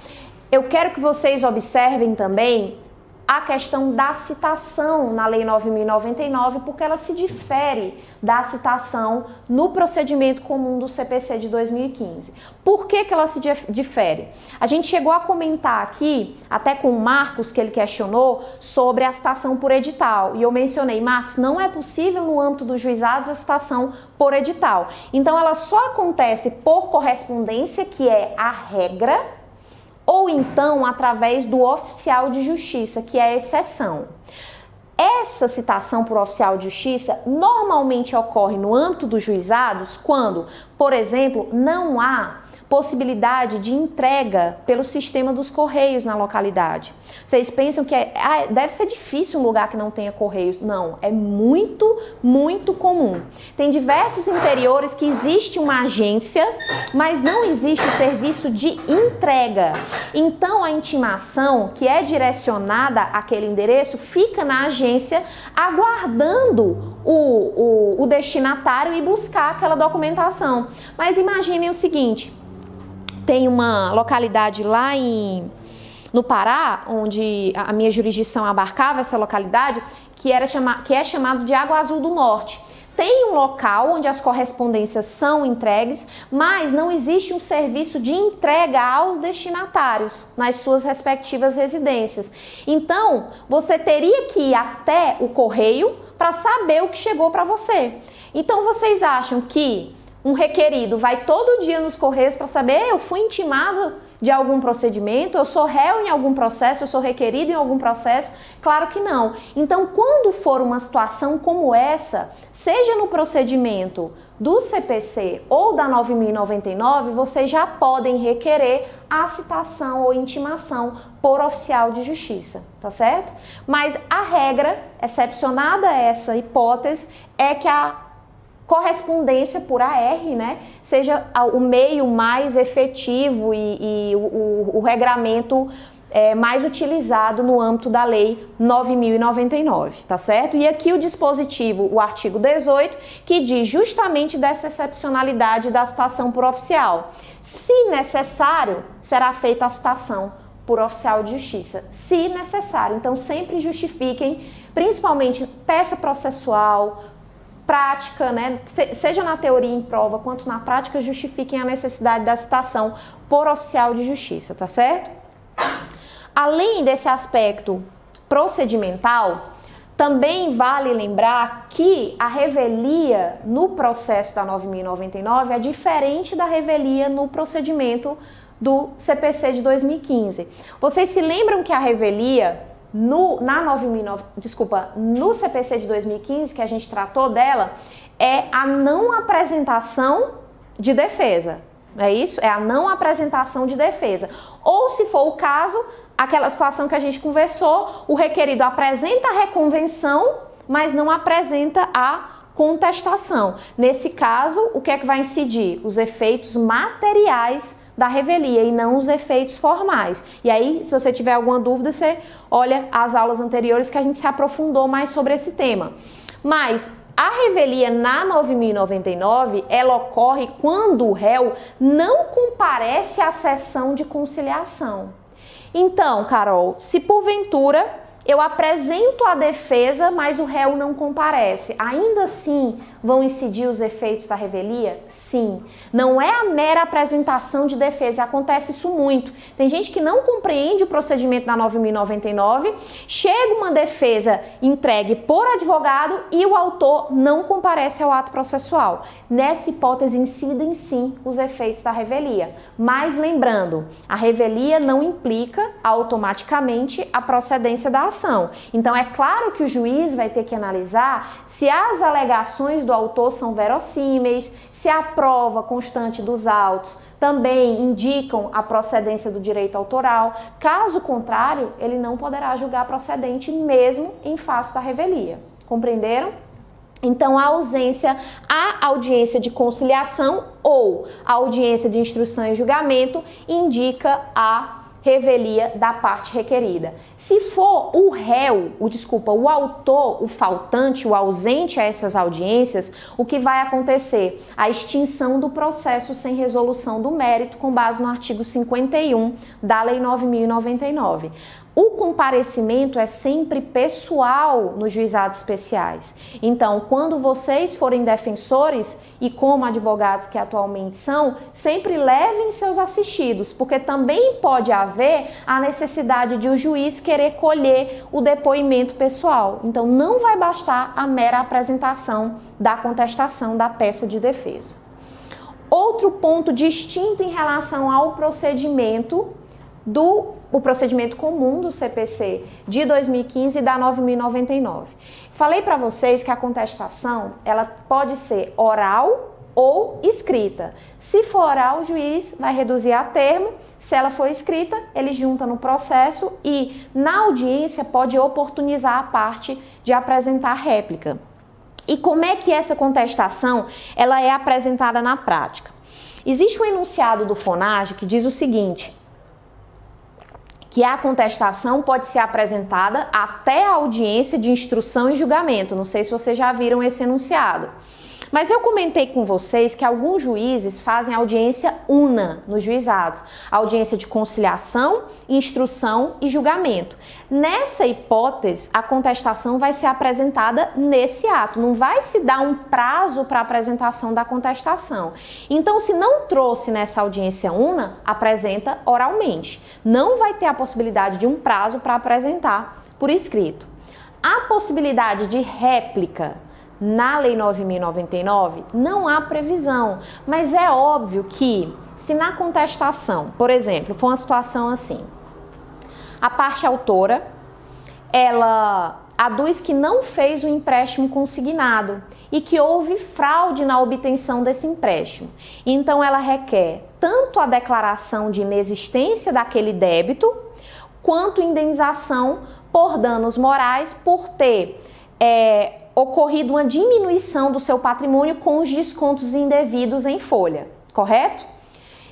A: eu quero que vocês observem também a questão da citação na Lei 9.099, porque ela se difere da citação no procedimento comum do CPC de 2015. Por que ela se difere? A gente chegou a comentar aqui, até com o Marcos, que ele questionou, sobre a citação por edital. E eu mencionei, Marcos, não é possível no âmbito dos juizados a citação por edital. Então, ela só acontece por correspondência, que é a regra, ou então através do oficial de justiça, que é a exceção. Essa citação por oficial de justiça normalmente ocorre no âmbito dos juizados quando, por exemplo, não há possibilidade de entrega pelo sistema dos correios na localidade. Vocês pensam que deve ser difícil um lugar que não tenha correios. Não, é muito, muito comum. Tem diversos interiores que existe uma agência, mas não existe o serviço de entrega. Então, a intimação que é direcionada àquele endereço fica na agência aguardando o destinatário ir buscar aquela documentação. Mas imaginem o seguinte, tem uma localidade lá no Pará, onde a minha jurisdição abarcava essa localidade, que é chamado de Água Azul do Norte. Tem um local onde as correspondências são entregues, mas não existe um serviço de entrega aos destinatários nas suas respectivas residências. Então, você teria que ir até o correio para saber o que chegou para você. Então, vocês acham que um requerido vai todo dia nos correios para saber, eu fui intimado de algum procedimento, eu sou réu em algum processo, eu sou requerido em algum processo? Claro que não. Então, quando for uma situação como essa, seja no procedimento do CPC ou da 9.099, vocês já podem requerer a citação ou intimação por oficial de justiça, tá certo? Mas a regra, excepcionada essa hipótese, é que a correspondência por AR, né, seja o meio mais efetivo e o regramento mais utilizado no âmbito da Lei 9.099, tá certo? E aqui o dispositivo, o artigo 18, que diz justamente dessa excepcionalidade da citação por oficial. Se necessário, será feita a citação por oficial de justiça, se necessário. Então, sempre justifiquem, principalmente peça processual, prática, né? Seja na teoria em prova quanto na prática, justifiquem a necessidade da citação por oficial de justiça, tá certo? Além desse aspecto procedimental, também vale lembrar que a revelia no processo da 9.099 é diferente da revelia no procedimento do CPC de 2015. Vocês se lembram que a revelia no CPC de 2015, que a gente tratou dela, é a não apresentação de defesa. É isso? É a não apresentação de defesa. Ou, se for o caso, aquela situação que a gente conversou, o requerido apresenta a reconvenção, mas não apresenta a contestação. Nesse caso, o que é que vai incidir? Os efeitos materiais da revelia e não os efeitos formais. E aí, se você tiver alguma dúvida, você olha as aulas anteriores que a gente se aprofundou mais sobre esse tema. Mas a revelia na 9.099, ela ocorre quando o réu não comparece à sessão de conciliação. Então, Carol, se porventura eu apresento a defesa, mas o réu não comparece, ainda assim vão incidir os efeitos da revelia? Sim. Não é a mera apresentação de defesa, acontece isso muito. Tem gente que não compreende o procedimento da 9.099, chega uma defesa entregue por advogado e o autor não comparece ao ato processual. Nessa hipótese incidem sim os efeitos da revelia. Mas lembrando, a revelia não implica automaticamente a procedência da ação. Então é claro que o juiz vai ter que analisar se as alegações do autor são verossímeis, se a prova constante dos autos também indicam a procedência do direito autoral. Caso contrário, ele não poderá julgar procedente mesmo em face da revelia, Compreenderam? Então, a audiência de conciliação ou a audiência de instrução e julgamento indica a revelia da parte requerida. Se for o réu, o autor, o faltante, o ausente a essas audiências, o que vai acontecer? A extinção do processo sem resolução do mérito com base no artigo 51 da Lei 9.099. O comparecimento é sempre pessoal nos juizados especiais. Então, quando vocês forem defensores, e como advogados que atualmente são, sempre levem seus assistidos, porque também pode haver a necessidade de o juiz querer colher o depoimento pessoal. Então, não vai bastar a mera apresentação da contestação da peça de defesa. Outro ponto distinto em relação ao procedimento o procedimento comum do CPC de 2015 e da 9.099. Falei para vocês que a contestação ela pode ser oral ou escrita. Se for oral, o juiz vai reduzir a termo. Se ela for escrita, ele junta no processo e na audiência pode oportunizar a parte de apresentar réplica. E como é que essa contestação ela é apresentada na prática? Existe um enunciado do FONAGE que diz o seguinte: que a contestação pode ser apresentada até a audiência de instrução e julgamento. Não sei se vocês já viram esse enunciado. Mas eu comentei com vocês que alguns juízes fazem audiência una nos juizados, audiência de conciliação, instrução e julgamento. Nessa hipótese, a contestação vai ser apresentada nesse ato, não vai se dar um prazo para a apresentação da contestação. Então, se não trouxe nessa audiência una, apresenta oralmente. Não vai ter a possibilidade de um prazo para apresentar por escrito. A possibilidade de réplica na Lei 9.099 não há previsão, mas é óbvio que se na contestação, por exemplo, for uma situação assim, a parte autora, ela aduz que não fez o empréstimo consignado e que houve fraude na obtenção desse empréstimo. Então ela requer tanto a declaração de inexistência daquele débito, quanto indenização por danos morais por ter ocorrido uma diminuição do seu patrimônio com os descontos indevidos em folha, correto?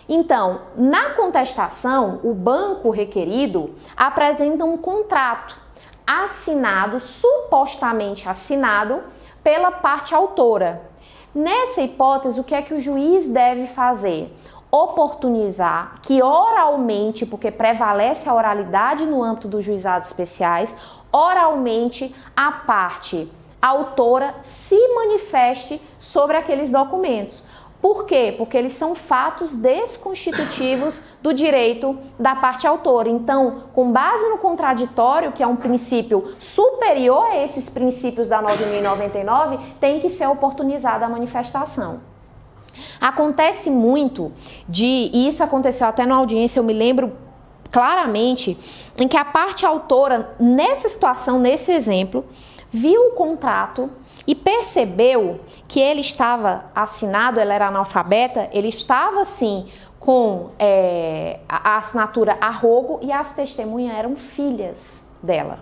A: Então, na contestação, o banco requerido apresenta um contrato assinado, supostamente assinado, pela parte autora. Nessa hipótese, o que é que o juiz deve fazer? Oportunizar que oralmente, porque prevalece a oralidade no âmbito dos juizados especiais, oralmente a parte autora se manifeste sobre aqueles documentos. Por quê? Porque eles são fatos desconstitutivos do direito da parte autora. Então, com base no contraditório, que é um princípio superior a esses princípios da 9.099, tem que ser oportunizada a manifestação. Acontece muito e isso aconteceu até na audiência, eu me lembro claramente, em que a parte autora, nessa situação, nesse exemplo, viu o contrato e percebeu que ele estava assinado, ela era analfabeta, ele estava sim com a assinatura a rogo e as testemunhas eram filhas dela.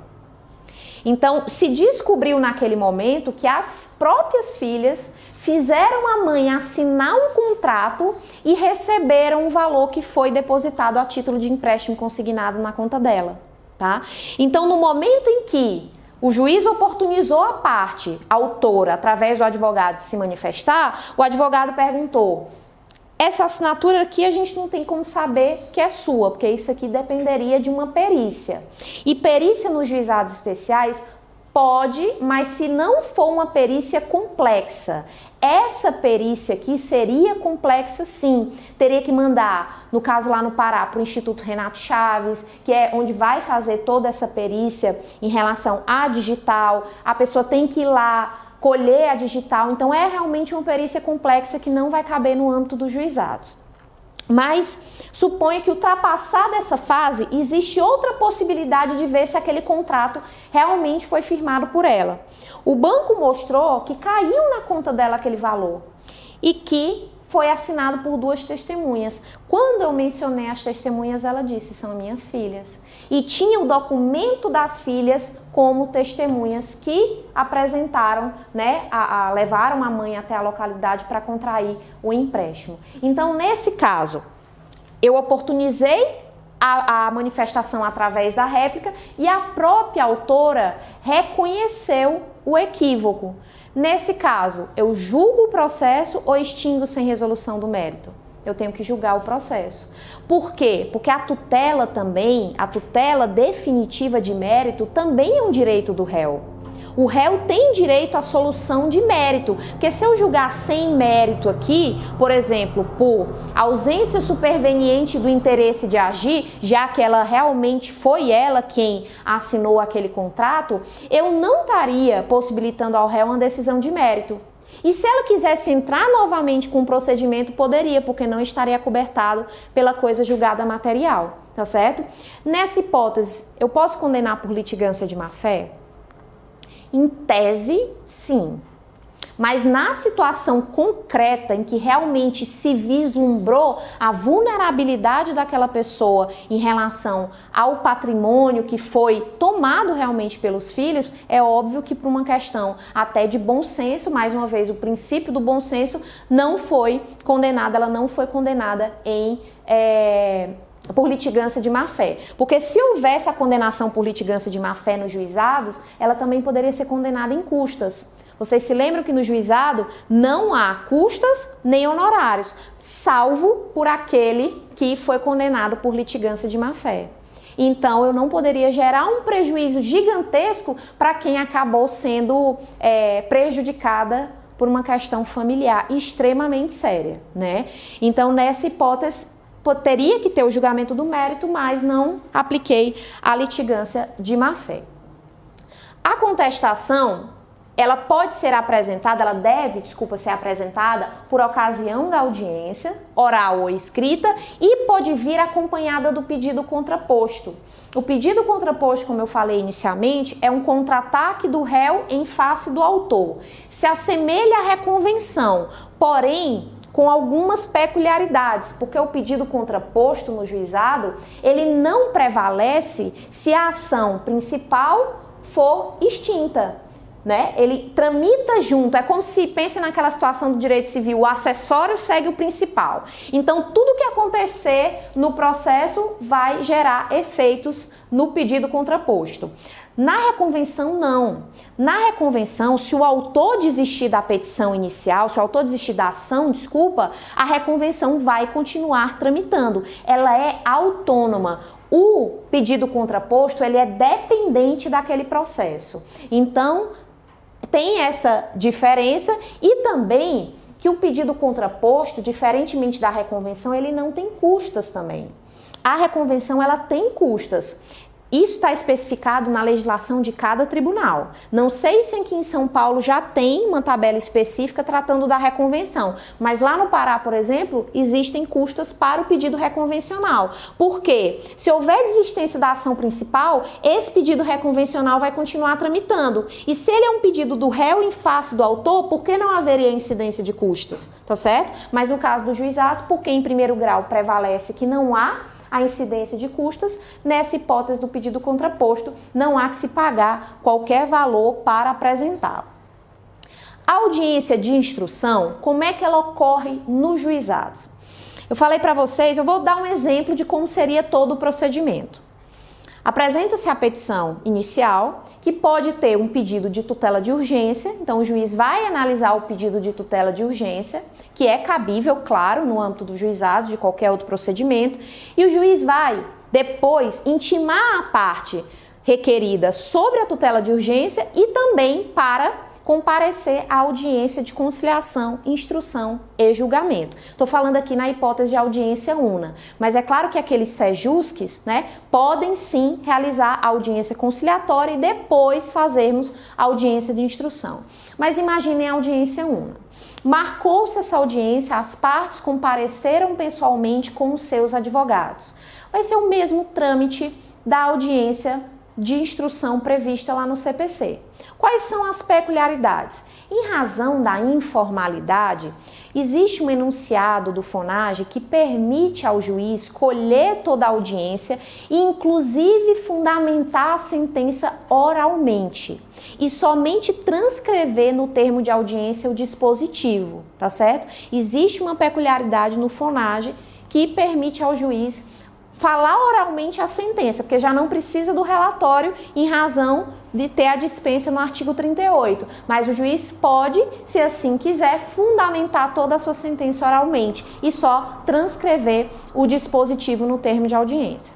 A: Então, se descobriu naquele momento que as próprias filhas fizeram a mãe assinar um contrato e receberam o valor que foi depositado a título de empréstimo consignado na conta dela, tá? Então, no momento em que o juiz oportunizou a parte autora, através do advogado, se manifestar, o advogado perguntou: essa assinatura aqui a gente não tem como saber que é sua, porque isso aqui dependeria de uma perícia. E perícia nos juizados especiais pode, mas se não for uma perícia complexa, essa perícia aqui seria complexa sim, teria que mandar, no caso lá no Pará, para o Instituto Renato Chaves, que é onde vai fazer toda essa perícia em relação à digital, a pessoa tem que ir lá colher a digital, então é realmente uma perícia complexa que não vai caber no âmbito dos juizados. Mas suponha que ultrapassada essa fase, existe outra possibilidade de ver se aquele contrato realmente foi firmado por ela. O banco mostrou que caiu na conta dela aquele valor e que foi assinado por 2 testemunhas. Quando eu mencionei as testemunhas, ela disse, são minhas filhas. E tinha o documento das filhas como testemunhas que apresentaram, né, levaram a mãe até a localidade para contrair o empréstimo. Então, nesse caso, eu oportunizei a manifestação através da réplica e a própria autora reconheceu o equívoco. Nesse caso, eu julgo o processo ou extingo sem resolução do mérito? Eu tenho que julgar o processo. Por quê? Porque a tutela também, a tutela definitiva de mérito também é um direito do réu. O réu tem direito à solução de mérito, porque se eu julgar sem mérito aqui, por exemplo, por ausência superveniente do interesse de agir, já que ela realmente foi ela quem assinou aquele contrato, eu não estaria possibilitando ao réu uma decisão de mérito. E se ela quisesse entrar novamente com o procedimento, poderia, porque não estaria acobertado pela coisa julgada material, tá certo? Nessa hipótese, eu posso condenar por litigância de má-fé? Em tese, sim. Mas na situação concreta em que realmente se vislumbrou a vulnerabilidade daquela pessoa em relação ao patrimônio que foi tomado realmente pelos filhos, é óbvio que por uma questão até de bom senso, mais uma vez, o princípio do bom senso não foi condenada, ela não foi condenada por litigância de má-fé. Porque se houvesse a condenação por litigância de má-fé nos juizados, ela também poderia ser condenada em custas. Vocês se lembram que no juizado não há custas nem honorários, salvo por aquele que foi condenado por litigância de má-fé. Então, eu não poderia gerar um prejuízo gigantesco para quem acabou sendo prejudicada por uma questão familiar extremamente séria, né? Então, nessa hipótese, teria que ter o julgamento do mérito, mas não apliquei a litigância de má-fé. A contestação, ela pode ser apresentada, ela deve, ser apresentada por ocasião da audiência, oral ou escrita, e pode vir acompanhada do pedido contraposto. O pedido contraposto, como eu falei inicialmente, é um contra-ataque do réu em face do autor. Se assemelha à reconvenção, porém com algumas peculiaridades, porque o pedido contraposto no juizado, ele não prevalece se a ação principal for extinta, né? Ele tramita junto, é como se, pense naquela situação do direito civil, o acessório segue o principal. Então, tudo que acontecer no processo vai gerar efeitos no pedido contraposto. Na reconvenção, não. Na reconvenção, se o autor desistir da petição inicial, se o autor desistir da ação, a reconvenção vai continuar tramitando. Ela é autônoma. O pedido contraposto, ele é dependente daquele processo. Então, tem essa diferença e também que o pedido contraposto, diferentemente da reconvenção, ele não tem custas também. A reconvenção, ela tem custas. Isso está especificado na legislação de cada tribunal. Não sei se aqui em São Paulo já tem uma tabela específica tratando da reconvenção, mas lá no Pará, por exemplo, existem custas para o pedido reconvencional. Por quê? Se houver desistência da ação principal, esse pedido reconvencional vai continuar tramitando. E se ele é um pedido do réu em face do autor, por que não haveria incidência de custas? Tá certo? Mas no caso dos juizados, porque em primeiro grau prevalece que não há a incidência de custas, nessa hipótese do pedido contraposto, não há que se pagar qualquer valor para apresentá-lo. A audiência de instrução, como é que ela ocorre nos juizados? Eu falei para vocês, eu vou dar um exemplo de como seria todo o procedimento. Apresenta-se a petição inicial, que pode ter um pedido de tutela de urgência, então o juiz vai analisar o pedido de tutela de urgência, que é cabível, claro, no âmbito do juizado, de qualquer outro procedimento, e o juiz vai depois intimar a parte requerida sobre a tutela de urgência e também para comparecer à audiência de conciliação, instrução e julgamento. Estou falando aqui na hipótese de audiência una, mas é claro que aqueles sejusques, né, podem sim realizar a audiência conciliatória e depois fazermos a audiência de instrução. Mas imaginem a audiência una. Marcou-se essa audiência, as partes compareceram pessoalmente com os seus advogados. Vai ser o mesmo trâmite da audiência de instrução prevista lá no CPC. Quais são as peculiaridades? Em razão da informalidade, Existe um enunciado do FONAGE que permite ao juiz colher toda a audiência e inclusive fundamentar a sentença oralmente e somente transcrever no termo de audiência o dispositivo, tá certo? Existe uma peculiaridade no FONAGE que permite ao juiz falar oralmente a sentença, porque já não precisa do relatório em razão de ter a dispensa no artigo 38. Mas o juiz pode, se assim quiser, fundamentar toda a sua sentença oralmente e só transcrever o dispositivo no termo de audiência.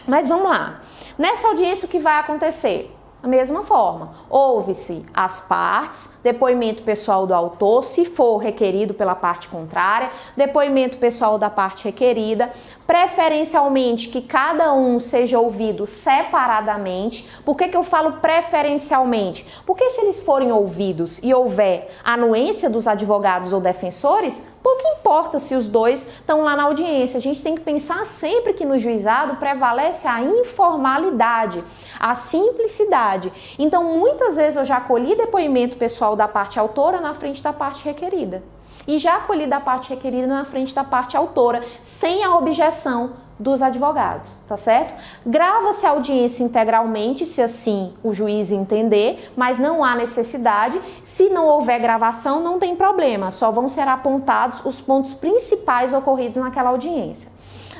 A: Mas vamos lá. Nessa audiência o que vai acontecer? Da mesma forma, ouve-se as partes, depoimento pessoal do autor, se for requerido pela parte contrária, depoimento pessoal da parte requerida, preferencialmente que cada um seja ouvido separadamente. Por que eu falo preferencialmente? Porque se eles forem ouvidos e houver anuência dos advogados ou defensores, pouco importa se os dois estão lá na audiência. A gente tem que pensar sempre que no juizado prevalece a informalidade, a simplicidade. Então, muitas vezes eu já colhi depoimento pessoal da parte autora na frente da parte requerida. E já colhi da parte requerida na frente da parte autora, sem a objeção dos advogados, tá certo? Grava-se a audiência integralmente, se assim o juiz entender, mas não há necessidade. Se não houver gravação, não tem problema, só vão ser apontados os pontos principais ocorridos naquela audiência.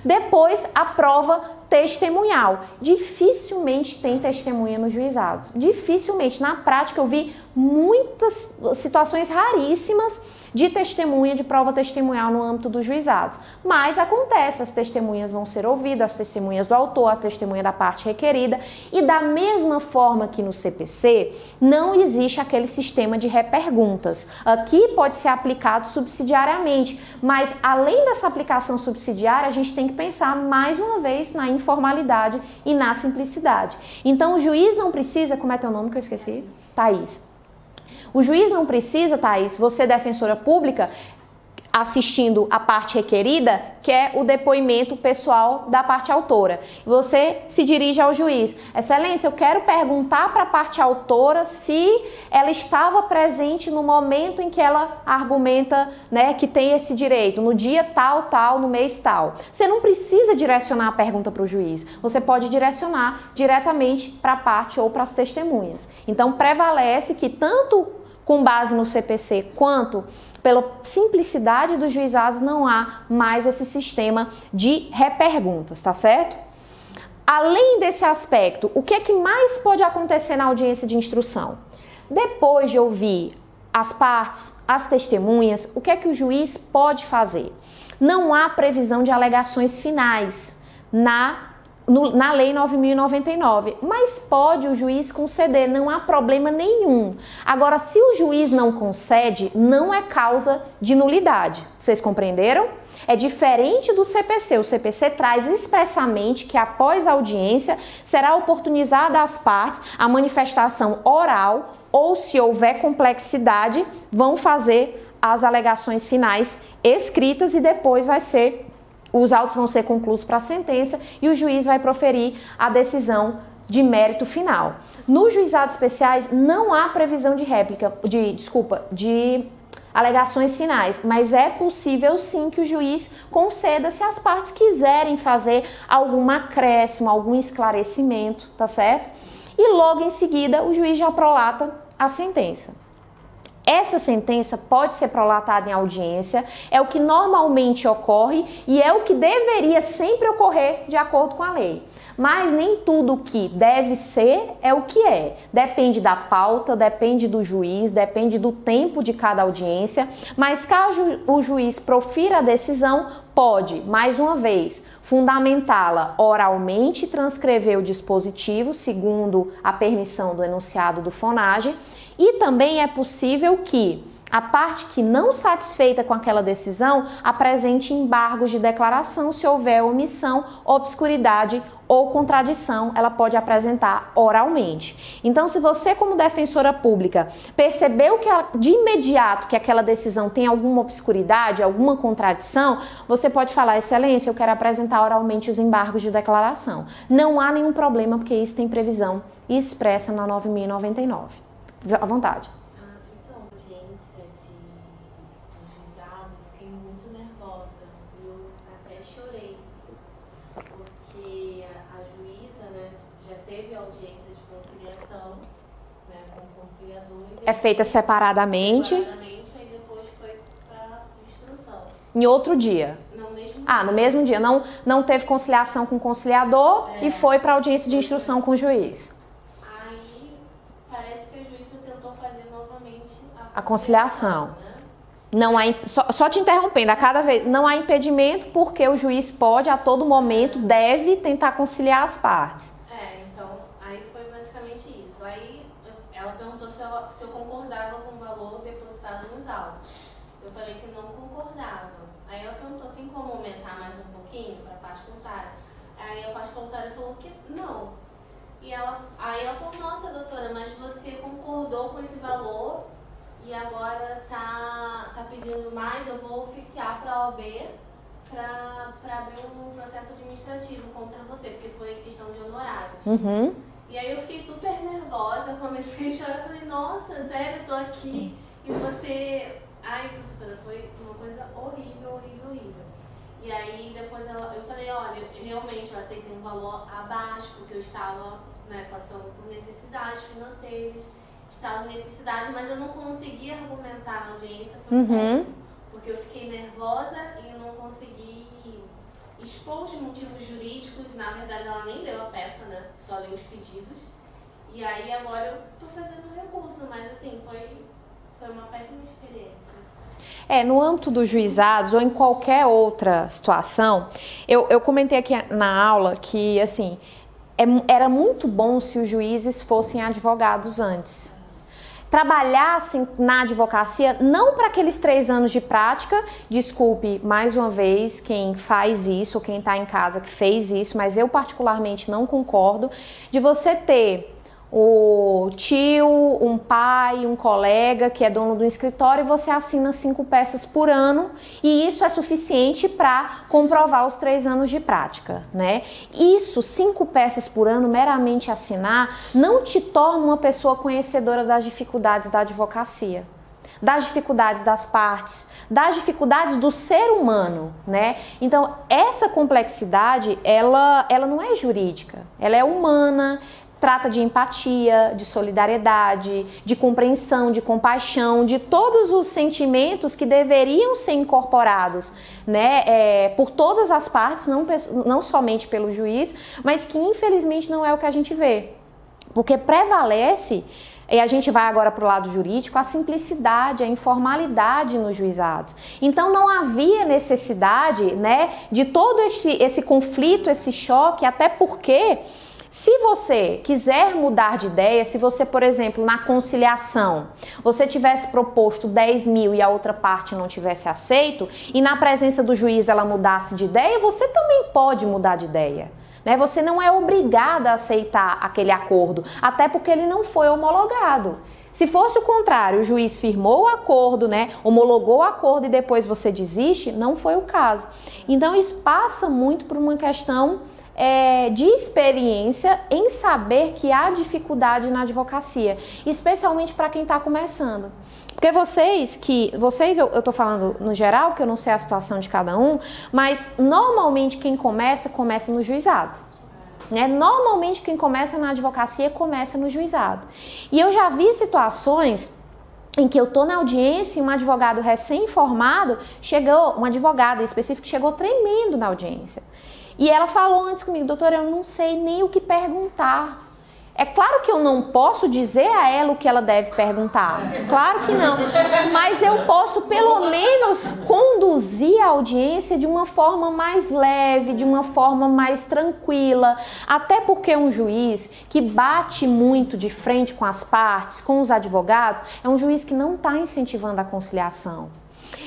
A: Depois, a prova testemunhal. Dificilmente tem testemunha nos juizados. Dificilmente. Na prática, eu vi muitas situações raríssimas de testemunha, de prova testemunhal no âmbito dos juizados. Mas acontece, as testemunhas vão ser ouvidas, as testemunhas do autor, a testemunha da parte requerida, e da mesma forma que no CPC, não existe aquele sistema de reperguntas. Aqui pode ser aplicado subsidiariamente, mas além dessa aplicação subsidiária, a gente tem que pensar mais uma vez na informalidade e na simplicidade. Então o juiz não precisa, como é teu nome que eu esqueci? Thaís. O juiz não precisa, Thaís, você defensora pública, assistindo a parte requerida, que é o depoimento pessoal da parte autora. Você se dirige ao juiz. Excelência, eu quero perguntar para a parte autora se ela estava presente no momento em que ela argumenta, né, que tem esse direito, no dia tal, tal, no mês tal. Você não precisa direcionar a pergunta para o juiz. Você pode direcionar diretamente para a parte ou para as testemunhas. Então, prevalece que tanto com base no CPC quanto pela simplicidade dos juizados, não há mais esse sistema de reperguntas, tá certo? Além desse aspecto, o que é que mais pode acontecer na audiência de instrução? Depois de ouvir as partes, as testemunhas, o que é que o juiz pode fazer? Não há previsão de alegações finais na Lei 9.099, mas pode o juiz conceder, não há problema nenhum. Agora, se o juiz não concede, não é causa de nulidade. Vocês compreenderam? É diferente do CPC. O CPC traz expressamente que após a audiência será oportunizada às partes a manifestação oral ou, se houver complexidade, vão fazer as alegações finais escritas e depois os autos vão ser concluídos para a sentença e o juiz vai proferir a decisão de mérito final. Nos juizados especiais não há previsão de de alegações finais, mas é possível sim que o juiz conceda se as partes quiserem fazer algum acréscimo, algum esclarecimento, tá certo? E logo em seguida o juiz já prolata a sentença. Essa sentença pode ser prolatada em audiência, é o que normalmente ocorre e é o que deveria sempre ocorrer de acordo com a lei. Mas nem tudo que deve ser é o que é. Depende da pauta, depende do juiz, depende do tempo de cada audiência, mas caso o juiz profira a decisão, pode, mais uma vez, fundamentá-la oralmente, transcrever o dispositivo segundo a permissão do enunciado do FONAGE. E também é possível que a parte que não satisfeita com aquela decisão apresente embargos de declaração se houver omissão, obscuridade ou contradição, ela pode apresentar oralmente. Então, se você como defensora pública percebeu que de imediato que aquela decisão tem alguma obscuridade, alguma contradição, você pode falar, excelência, eu quero apresentar oralmente os embargos de declaração. Não há nenhum problema, porque isso tem previsão expressa na 9.099. À vontade.
B: Então, a audiência dos juizados conciliador.
A: É feita separadamente.
B: Aí depois foi para instrução.
A: Em outro dia.
B: No mesmo
A: No mesmo dia. Não teve conciliação com o conciliador e foi para audiência de instrução com o juiz.
B: Aí parece que a juíza tentou fazer novamente
A: A conciliação.
B: Né?
A: Não há, só te interrompendo, a cada vez, não há impedimento porque o juiz pode, a todo momento, deve tentar conciliar as partes.
B: Então, aí foi basicamente isso. Aí ela perguntou se eu concordava com o valor depositado nos autos. Eu falei que não concordava. Aí ela perguntou, tem como aumentar mais um pouquinho para a parte contrária? Aí a parte contrária falou que não. Aí ela falou, nossa doutora, mas você concordou com esse valor e agora tá pedindo mais, eu vou oficiar para a OAB para abrir um processo administrativo contra você, porque foi questão de honorários.
A: Uhum.
B: E aí eu fiquei super nervosa, comecei a chorar, falei, nossa, sério, eu tô aqui e você... Ai, professora, foi uma coisa horrível. E aí depois eu falei, olha, realmente eu aceitei um valor abaixo, porque eu estava passando por necessidades financeiras, mas eu não conseguia argumentar na audiência, foi péssimo, porque eu fiquei nervosa e eu não consegui expor os motivos jurídicos. Na verdade ela nem leu a peça, né, só leu os pedidos. E aí agora eu tô fazendo recurso, mas assim, foi uma péssima experiência.
A: No âmbito dos juizados ou em qualquer outra situação, eu comentei aqui na aula que, assim, era muito bom se os juízes fossem advogados antes. Trabalhassem na advocacia, não para aqueles 3 anos de prática, desculpe mais uma vez quem faz isso, ou quem está em casa que fez isso, mas eu particularmente não concordo, de você ter o tio, um pai, um colega que é dono do escritório e você assina 5 peças por ano e isso é suficiente para comprovar os 3 anos de prática, né? Isso, 5 peças por ano, meramente assinar, não te torna uma pessoa conhecedora das dificuldades da advocacia, das dificuldades das partes, das dificuldades do ser humano, né? Então, essa complexidade, ela não é jurídica, ela é humana. Trata de empatia, de solidariedade, de compreensão, de compaixão, de todos os sentimentos que deveriam ser incorporados, né, por todas as partes, não somente pelo juiz, mas que infelizmente não é o que a gente vê. Porque prevalece, e a gente vai agora para o lado jurídico, a simplicidade, a informalidade nos juizados. Então não havia necessidade, né, de todo esse conflito, esse choque, até porque... Se você quiser mudar de ideia, se você, por exemplo, na conciliação, você tivesse proposto 10 mil e a outra parte não tivesse aceito, e na presença do juiz ela mudasse de ideia, você também pode mudar de ideia. Né? Você não é obrigada a aceitar aquele acordo, até porque ele não foi homologado. Se fosse o contrário, o juiz firmou o acordo, né, homologou o acordo e depois você desiste, não foi o caso. Então isso passa muito por uma questão... de experiência em saber que há dificuldade na advocacia, especialmente para quem está começando. Porque eu estou falando no geral, que eu não sei a situação de cada um, mas normalmente quem começa no juizado. Né? Normalmente quem começa na advocacia começa no juizado. E eu já vi situações em que eu estou na audiência e um advogado recém-formado, uma advogada específica chegou tremendo na audiência. E ela falou antes comigo, doutora, eu não sei nem o que perguntar. É claro que eu não posso dizer a ela o que ela deve perguntar. Claro que não. Mas eu posso, pelo menos, conduzir a audiência de uma forma mais leve, de uma forma mais tranquila. Até porque um juiz que bate muito de frente com as partes, com os advogados, é um juiz que não está incentivando a conciliação.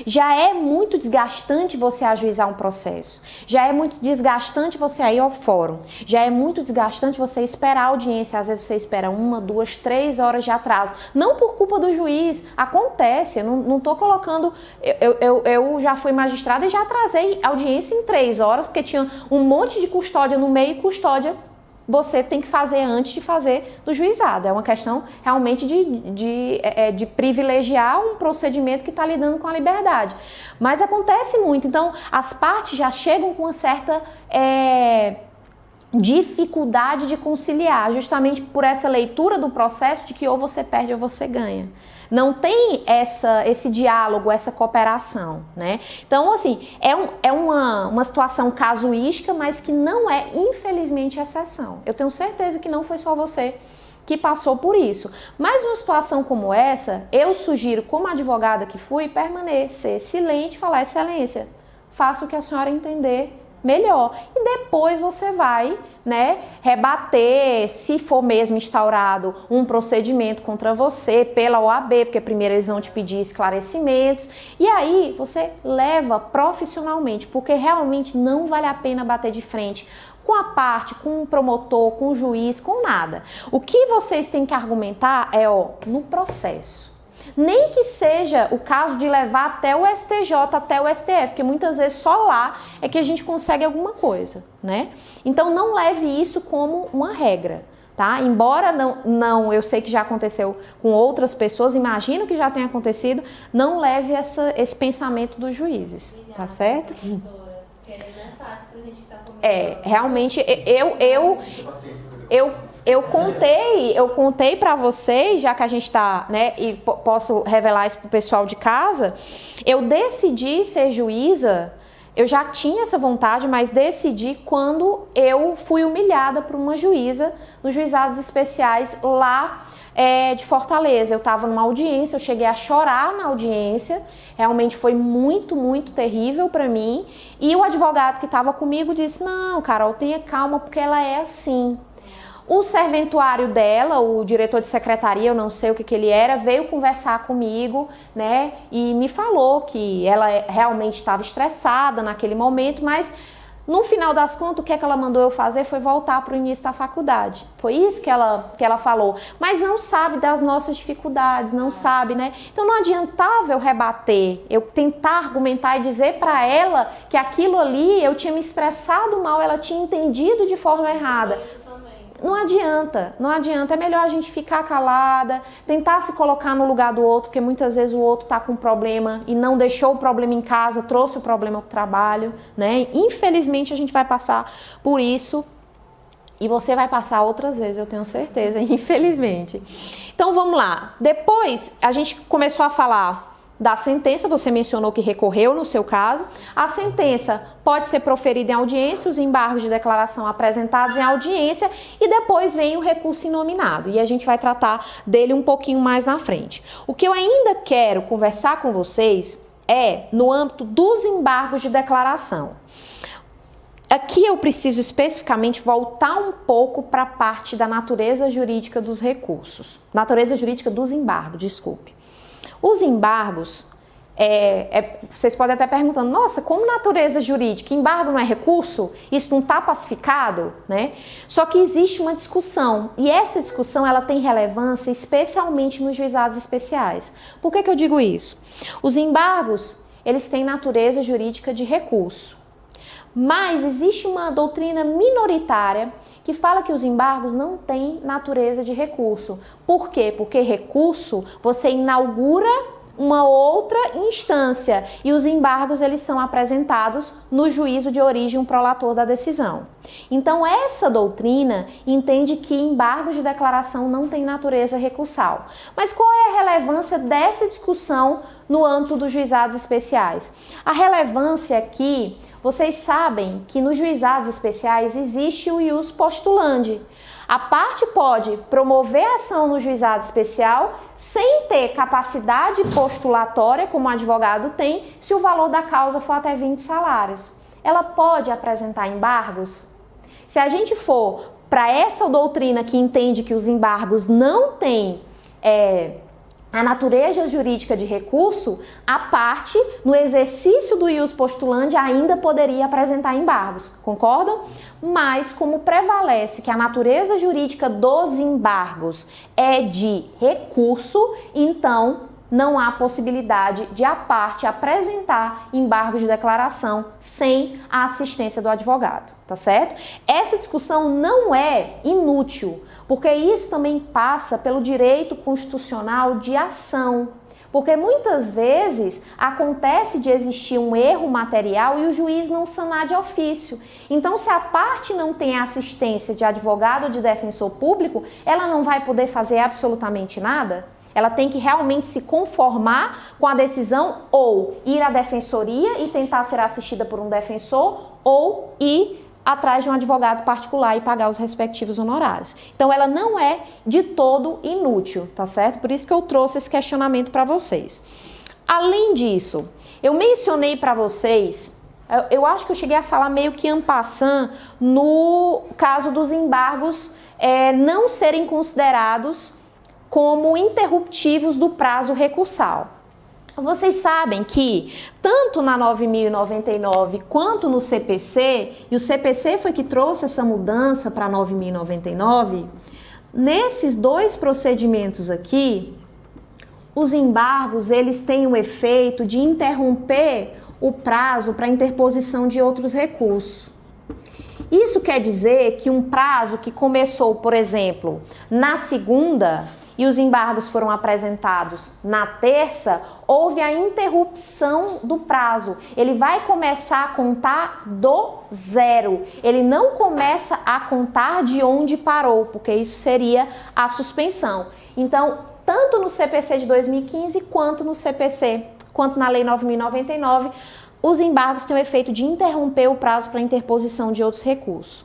A: Já é muito desgastante você ajuizar um processo, já é muito desgastante você ir ao fórum, já é muito desgastante você esperar a audiência, às vezes você espera 1, 2, 3 horas de atraso, não por culpa do juiz, acontece, eu não estou colocando, eu já fui magistrada e já atrasei audiência em 3 horas, porque tinha um monte de custódia no meio e custódia você tem que fazer antes de fazer do juizado. É uma questão realmente de privilegiar um procedimento que está lidando com a liberdade. Mas acontece muito. Então, as partes já chegam com uma certa dificuldade de conciliar, justamente por essa leitura do processo de que ou você perde ou você ganha. Não tem esse diálogo, essa cooperação, né? Então, assim, é uma situação casuística, mas que não é, infelizmente, exceção. Eu tenho certeza que não foi só você que passou por isso. Mas numa situação como essa, eu sugiro, como advogada que fui, permanecer silente e falar, excelência, faça o que a senhora entender melhor. E depois você vai, né, rebater, se for mesmo instaurado um procedimento contra você pela OAB, porque primeiro eles vão te pedir esclarecimentos, e aí você leva profissionalmente, porque realmente não vale a pena bater de frente com a parte, com o promotor, com o juiz, com nada. O que vocês têm que argumentar é, no processo. Nem que seja o caso de levar até o STJ, até o STF, porque muitas vezes só lá é que a gente consegue alguma coisa, né? Então não leve isso como uma regra, tá? Embora não, eu sei que já aconteceu com outras pessoas, imagino que já tenha acontecido, não leve esse pensamento dos juízes, tá certo? Realmente, eu contei para vocês, já que a gente tá, né, e posso revelar isso pro pessoal de casa, eu decidi ser juíza, eu já tinha essa vontade, mas decidi quando eu fui humilhada por uma juíza nos juizados especiais lá de Fortaleza. Eu estava numa audiência, eu cheguei a chorar na audiência, realmente foi muito, muito terrível para mim, e o advogado que estava comigo disse, não, Carol, tenha calma, porque ela é assim. O serventuário dela, o diretor de secretaria, eu não sei o que ele era, veio conversar comigo, né, e me falou que ela realmente estava estressada naquele momento, mas no final das contas, o que ela mandou eu fazer foi voltar para o início da faculdade. Foi isso que ela falou. Mas não sabe das nossas dificuldades, não sabe, né? Então não adiantava eu rebater, eu tentar argumentar e dizer para ela que aquilo ali eu tinha me expressado mal, ela tinha entendido de forma errada. Não adianta, é melhor a gente ficar calada, tentar se colocar no lugar do outro, porque muitas vezes o outro tá com um problema e não deixou o problema em casa, trouxe o problema pro trabalho, né? Infelizmente a gente vai passar por isso e você vai passar outras vezes, eu tenho certeza, infelizmente. Então vamos lá, depois a gente começou a falar da sentença, você mencionou que recorreu no seu caso. A sentença pode ser proferida em audiência, os embargos de declaração apresentados em audiência e depois vem o recurso inominado. E a gente vai tratar dele um pouquinho mais na frente. O que eu ainda quero conversar com vocês é no âmbito dos embargos de declaração. Aqui eu preciso especificamente voltar um pouco para a parte da natureza jurídica dos recursos. Natureza jurídica dos embargos, desculpe. Os embargos, vocês podem até perguntando, nossa, como natureza jurídica? Embargo não é recurso? Isso não está pacificado? Né? Só que existe uma discussão, e essa discussão ela tem relevância especialmente nos juizados especiais. Por que eu digo isso? Os embargos, eles têm natureza jurídica de recurso. Mas existe uma doutrina minoritária que fala que os embargos não têm natureza de recurso. Por quê? Porque recurso, você inaugura uma outra instância e os embargos eles são apresentados no juízo de origem prolator da decisão. Então essa doutrina entende que embargos de declaração não têm natureza recursal. Mas qual é a relevância dessa discussão no âmbito dos juizados especiais? A relevância aqui, vocês sabem que nos juizados especiais existe o ius postulandi. A parte pode promover a ação no juizado especial sem ter capacidade postulatória, como o advogado tem, se o valor da causa for até 20 salários. Ela pode apresentar embargos? Se a gente for para essa doutrina que entende que os embargos não têm a natureza jurídica de recurso, a parte, no exercício do ius postulandi, ainda poderia apresentar embargos, concordam? Mas como prevalece que a natureza jurídica dos embargos é de recurso, então não há possibilidade de a parte apresentar embargos de declaração sem a assistência do advogado, tá certo? Essa discussão não é inútil, porque isso também passa pelo direito constitucional de ação. Porque muitas vezes acontece de existir um erro material e o juiz não sanar de ofício. Então, se a parte não tem assistência de advogado ou de defensor público, ela não vai poder fazer absolutamente nada? Ela tem que realmente se conformar com a decisão ou ir à defensoria e tentar ser assistida por um defensor ou ir atrás de um advogado particular e pagar os respectivos honorários. Então, ela não é de todo inútil, tá certo? Por isso que eu trouxe esse questionamento para vocês. Além disso, eu mencionei para vocês, eu acho que eu cheguei a falar meio que en passant no caso dos embargos não serem considerados como interruptivos do prazo recursal. Vocês sabem que tanto na 9.099 quanto no CPC, e o CPC foi que trouxe essa mudança para 9.099, nesses dois procedimentos aqui, os embargos eles têm o efeito de interromper o prazo para interposição de outros recursos. Isso quer dizer que um prazo que começou, por exemplo, na segunda e os embargos foram apresentados na terça, houve a interrupção do prazo. Ele vai começar a contar do zero. Ele não começa a contar de onde parou, porque isso seria a suspensão. Então, tanto no CPC de 2015 quanto no CPC, quanto na Lei 9.099, os embargos têm o efeito de interromper o prazo para interposição de outros recursos.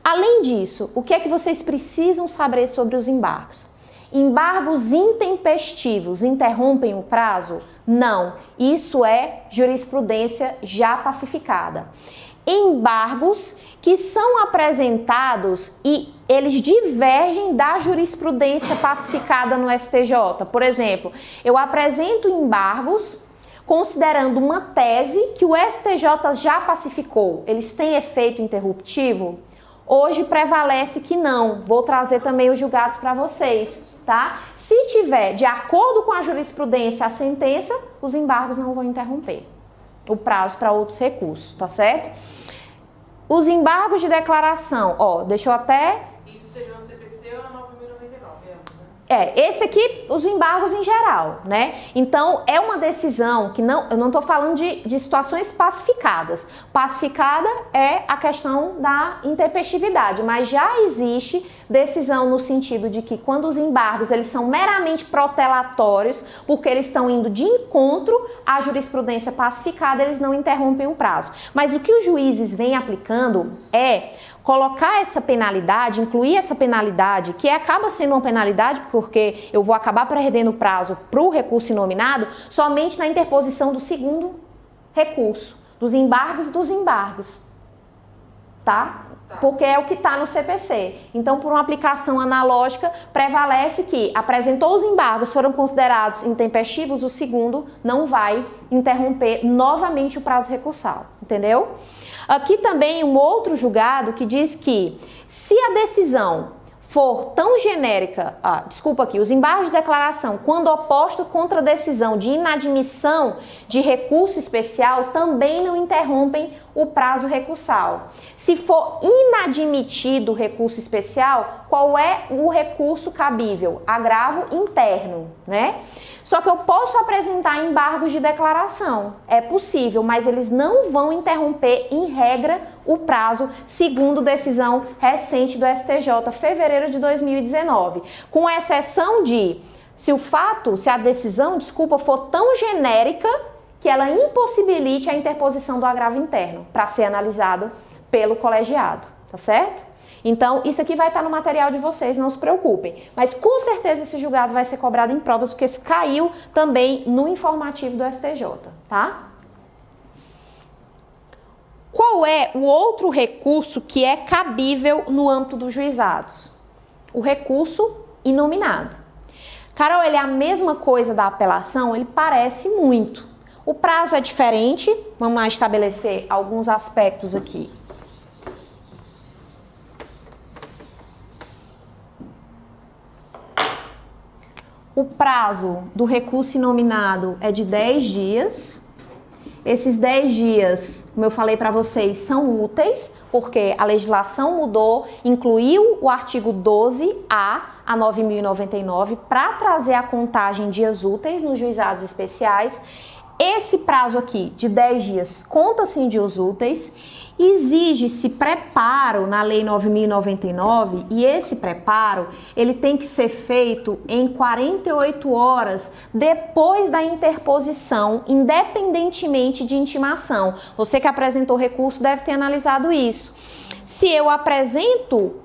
A: Além disso, o que é que vocês precisam saber sobre os embargos? Embargos intempestivos interrompem o prazo? Não, isso é jurisprudência já pacificada. Embargos que são apresentados e eles divergem da jurisprudência pacificada no STJ. Por exemplo, eu apresento embargos considerando uma tese que o STJ já pacificou. Eles têm efeito interruptivo? Hoje prevalece que não. Vou trazer também os julgados para vocês. Tá? Se tiver de acordo com a jurisprudência a sentença, os embargos não vão interromper o prazo para outros recursos, tá certo? Os embargos de declaração, deixa eu até...
C: Isso seja no CPC ou na 9.099, ambos, né?
A: Esse aqui, os embargos em geral, né? Então, é uma decisão que eu não tô falando de situações pacificadas. Pacificada é a questão da intempestividade, mas já existe decisão no sentido de que quando os embargos eles são meramente protelatórios, porque eles estão indo de encontro à jurisprudência pacificada, eles não interrompem o prazo. Mas o que os juízes vêm aplicando é colocar essa penalidade, incluir essa penalidade, que acaba sendo uma penalidade porque eu vou acabar perdendo o prazo para o recurso inominado, somente na interposição do segundo recurso, dos embargos, tá? Porque é o que está no CPC. Então, por uma aplicação analógica, prevalece que apresentou os embargos, foram considerados intempestivos, o segundo não vai interromper novamente o prazo recursal, entendeu? Aqui também um outro julgado que diz que se a decisão for tão genérica, os embargos de declaração, quando oposto contra a decisão de inadmissão de recurso especial, também não interrompem o prazo recursal. Se for inadmitido o recurso especial, qual é o recurso cabível? Agravo interno, né? Só que eu posso apresentar embargos de declaração, é possível, mas eles não vão interromper, em regra, o prazo, segundo decisão recente do STJ, fevereiro de 2019. Com exceção de, se a decisão, for tão genérica que ela impossibilite a interposição do agravo interno para ser analisado pelo colegiado, tá certo? Então, isso aqui vai estar no material de vocês, não se preocupem. Mas, com certeza, esse julgado vai ser cobrado em provas, porque isso caiu também no informativo do STJ, tá? Qual é o outro recurso que é cabível no âmbito dos juizados? O recurso inominado. Carol, ele é a mesma coisa da apelação? Ele parece muito. O prazo é diferente, vamos lá estabelecer alguns aspectos aqui. O prazo do recurso inominado é de 10 dias. Esses 10 dias, como eu falei para vocês, são úteis, porque a legislação mudou, incluiu o artigo 12A a 9.099 para trazer a contagem dias úteis nos juizados especiais. Esse prazo aqui de 10 dias conta-se em dias úteis. Exige-se preparo na Lei 9.099 e esse preparo ele tem que ser feito em 48 horas depois da interposição, independentemente de intimação. Você que apresentou recurso deve ter analisado isso. Se eu apresento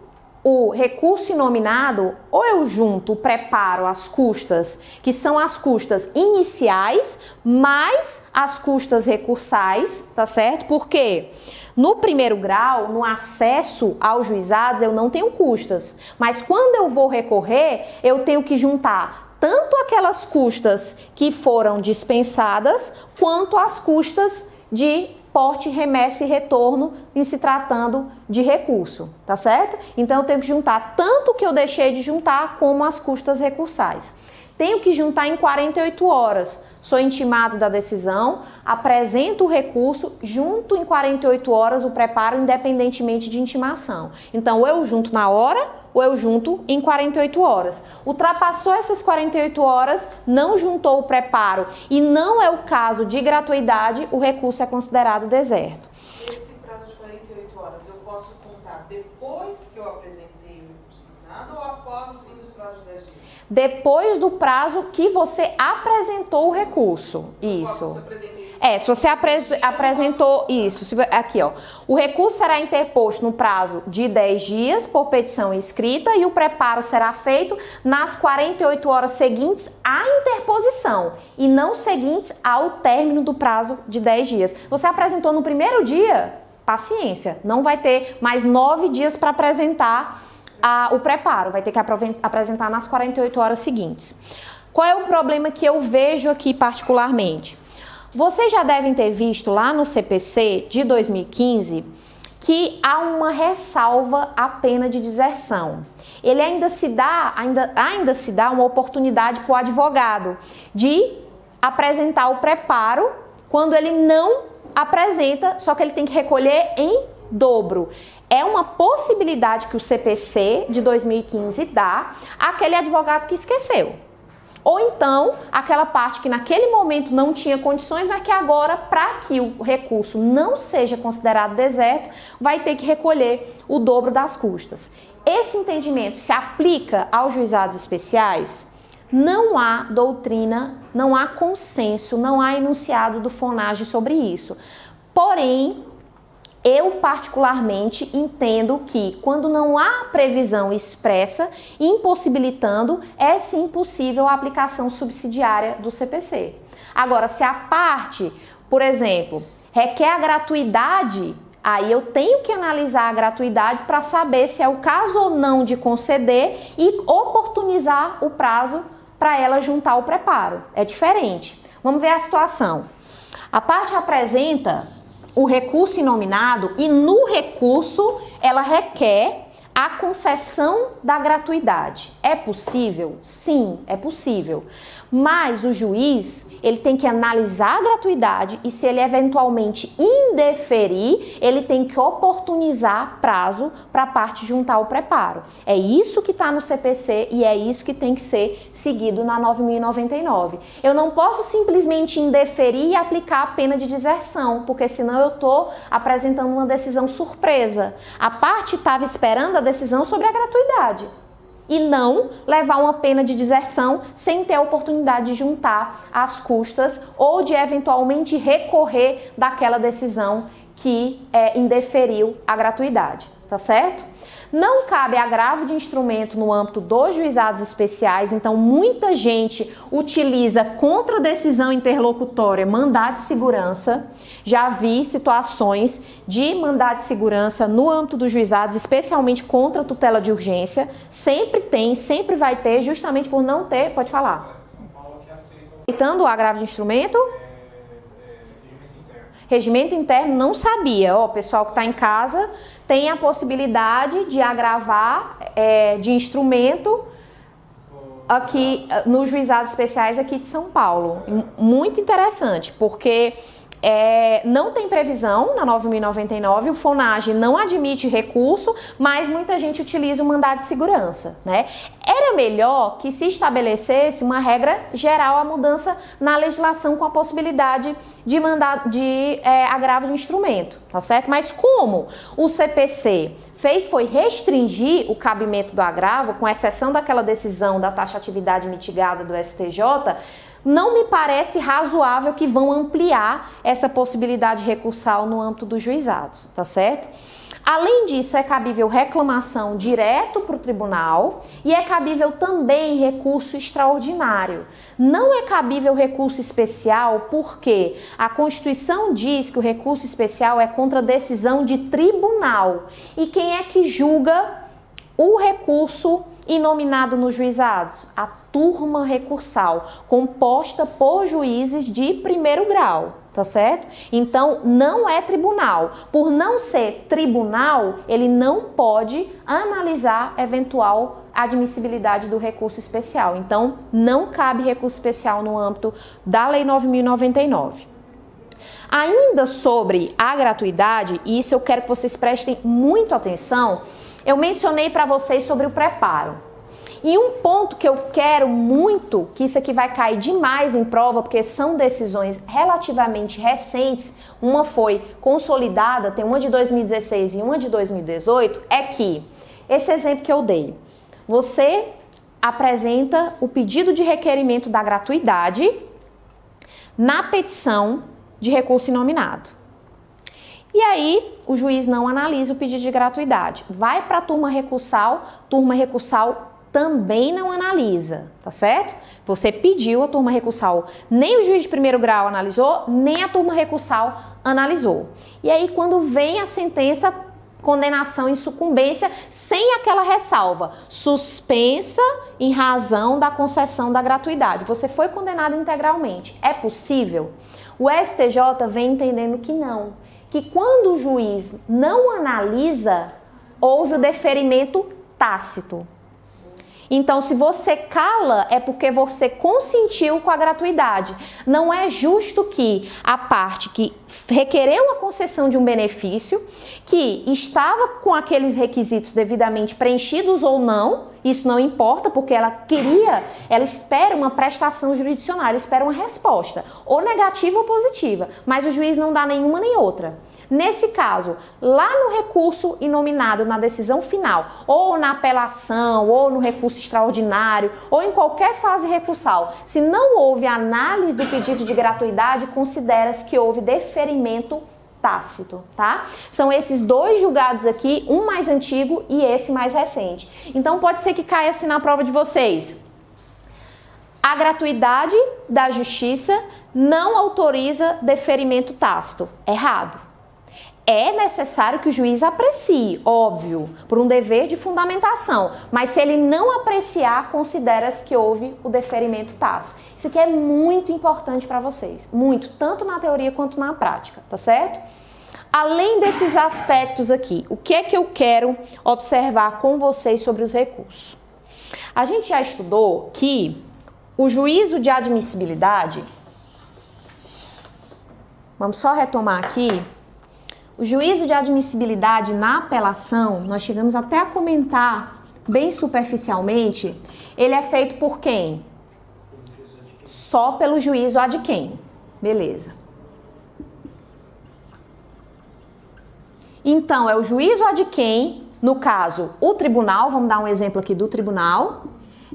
A: o recurso inominado, ou eu junto o preparo às custas, que são as custas iniciais, mais as custas recursais, tá certo? Por quê? No primeiro grau, no acesso aos juizados, eu não tenho custas, mas quando eu vou recorrer, eu tenho que juntar tanto aquelas custas que foram dispensadas, quanto as custas de porte, remessa e retorno em se tratando de recurso, tá certo? Então eu tenho que juntar tanto o que eu deixei de juntar como as custas recursais. Tenho que juntar em 48 horas. Sou intimado da decisão, apresento o recurso, junto em 48 horas o preparo independentemente de intimação. Então, ou eu junto na hora, ou eu junto em 48 horas. Ultrapassou essas 48 horas, não juntou o preparo e não é o caso de gratuidade, o recurso é considerado deserto.
C: Esse prazo de 48 horas, eu posso contar depois que eu apresentei o recurso nominado ou após o fim dos prazos de 10 dias?
A: Depois do prazo que você apresentou o recurso. Isso. Se você apresentou isso, aqui ó, o recurso será interposto no prazo de 10 dias por petição escrita e o preparo será feito nas 48 horas seguintes à interposição e não seguintes ao término do prazo de 10 dias. Você apresentou no primeiro dia, paciência, não vai ter mais 9 dias para apresentar o preparo, vai ter que apresentar nas 48 horas seguintes. Qual é o problema que eu vejo aqui particularmente? Vocês já devem ter visto lá no CPC de 2015 que há uma ressalva à pena de deserção. Ele ainda se dá uma oportunidade para o advogado de apresentar o preparo quando ele não apresenta, só que ele tem que recolher em dobro. É uma possibilidade que o CPC de 2015 dá àquele advogado que esqueceu. Ou então, aquela parte que naquele momento não tinha condições, mas que agora, para que o recurso não seja considerado deserto, vai ter que recolher o dobro das custas. Esse entendimento se aplica aos juizados especiais? Não há doutrina, não há consenso, não há enunciado do FONAGE sobre isso. Porém, eu particularmente entendo que quando não há previsão expressa, impossibilitando, é sim possível a aplicação subsidiária do CPC. Agora, se a parte, por exemplo, requer a gratuidade, aí eu tenho que analisar a gratuidade para saber se é o caso ou não de conceder e oportunizar o prazo para ela juntar o preparo. É diferente. Vamos ver a situação. A parte apresenta o recurso inominado e no recurso ela requer a concessão da gratuidade. É possível? Sim, é possível. Mas o juiz, ele tem que analisar a gratuidade e se ele eventualmente indeferir, ele tem que oportunizar prazo para a parte juntar o preparo. É isso que está no CPC e é isso que tem que ser seguido na 9.099. Eu não posso simplesmente indeferir e aplicar a pena de deserção, porque senão eu estou apresentando uma decisão surpresa. A parte estava esperando a decisão sobre a gratuidade e não levar uma pena de deserção sem ter a oportunidade de juntar as custas ou de eventualmente recorrer daquela decisão que indeferiu a gratuidade, tá certo? Não cabe agravo de instrumento no âmbito dos juizados especiais, então muita gente utiliza contra decisão interlocutória mandado de segurança. Já vi situações de mandado de segurança no âmbito dos juizados, especialmente contra tutela de urgência. Sempre tem, sempre vai ter, justamente por não ter, pode falar. Aceitando o agravo de instrumento? Regimento interno, não sabia. O pessoal que está em casa tem a possibilidade de agravar de instrumento aqui nos juizados especiais aqui de São Paulo. Muito interessante, porque não tem previsão na 9.099, o FONAGE não admite recurso, mas muita gente utiliza o mandado de segurança, né? Era melhor que se estabelecesse uma regra geral a mudança na legislação com a possibilidade de agravo de instrumento, tá certo? Mas como o CPC foi restringir o cabimento do agravo, com exceção daquela decisão da taxatividade mitigada do STJ, não me parece razoável que vão ampliar essa possibilidade recursal no âmbito dos juizados, tá certo? Além disso, é cabível reclamação direto para o tribunal e é cabível também recurso extraordinário. Não é cabível recurso especial porque a Constituição diz que o recurso especial é contra decisão de tribunal. E quem é que julga o recurso inominado nos juizados? A turma recursal, composta por juízes de primeiro grau, tá certo? Então, não é tribunal. Por não ser tribunal, ele não pode analisar eventual admissibilidade do recurso especial. Então, não cabe recurso especial no âmbito da Lei 9.099. Ainda sobre a gratuidade, e isso eu quero que vocês prestem muito atenção, eu mencionei para vocês sobre o preparo. E um ponto que eu quero muito, que isso aqui vai cair demais em prova, porque são decisões relativamente recentes, uma foi consolidada, tem uma de 2016 e uma de 2018, é que, esse exemplo que eu dei, você apresenta o pedido de requerimento da gratuidade na petição de recurso inominado. E aí, o juiz não analisa o pedido de gratuidade. Vai para a turma recursal também não analisa, tá certo? Você pediu a turma recursal, nem o juiz de primeiro grau analisou, nem a turma recursal analisou. E aí, quando vem a sentença, condenação em sucumbência, sem aquela ressalva, suspensa em razão da concessão da gratuidade. Você foi condenado integralmente. É possível? O STJ vem entendendo que não. Que quando o juiz não analisa, houve o deferimento tácito. Então, se você cala, é porque você consentiu com a gratuidade. Não é justo que a parte que requereu a concessão de um benefício, que estava com aqueles requisitos devidamente preenchidos ou não, isso não importa, porque ela espera uma prestação jurisdicional, ela espera uma resposta, ou negativa ou positiva, mas o juiz não dá nenhuma nem outra. Nesse caso, lá no recurso inominado, na decisão final, ou na apelação, ou no recurso extraordinário, ou em qualquer fase recursal, se não houve análise do pedido de gratuidade, considera-se que houve deferimento tácito, tá? São esses dois julgados aqui, um mais antigo e esse mais recente. Então, pode ser que caia assim na prova de vocês. A gratuidade da justiça não autoriza deferimento tácito. Errado. É necessário que o juiz aprecie, óbvio, por um dever de fundamentação, mas se ele não apreciar, considera-se que houve o deferimento tácito. Isso aqui é muito importante para vocês, muito, tanto na teoria quanto na prática, tá certo? Além desses aspectos aqui, o que é que eu quero observar com vocês sobre os recursos? A gente já estudou que o juízo de admissibilidade, vamos só retomar aqui, o juízo de admissibilidade na apelação, nós chegamos até a comentar bem superficialmente, ele é feito por quem? Só pelo juízo ad quem. Beleza. Então, é o juízo ad quem, no caso, o tribunal, vamos dar um exemplo aqui do tribunal,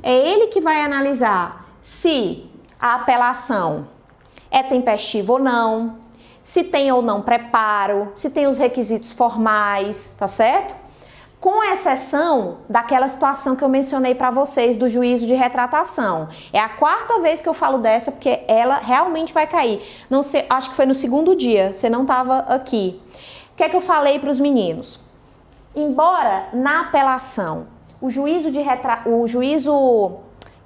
A: é ele que vai analisar se a apelação é tempestiva ou não, se tem ou não preparo, se tem os requisitos formais, tá certo? Com exceção daquela situação que eu mencionei para vocês do juízo de retratação. É a quarta vez que eu falo dessa, porque ela realmente vai cair. Não sei, acho que foi no segundo dia, você não estava aqui. O que é que eu falei para os meninos? Embora na apelação o juízo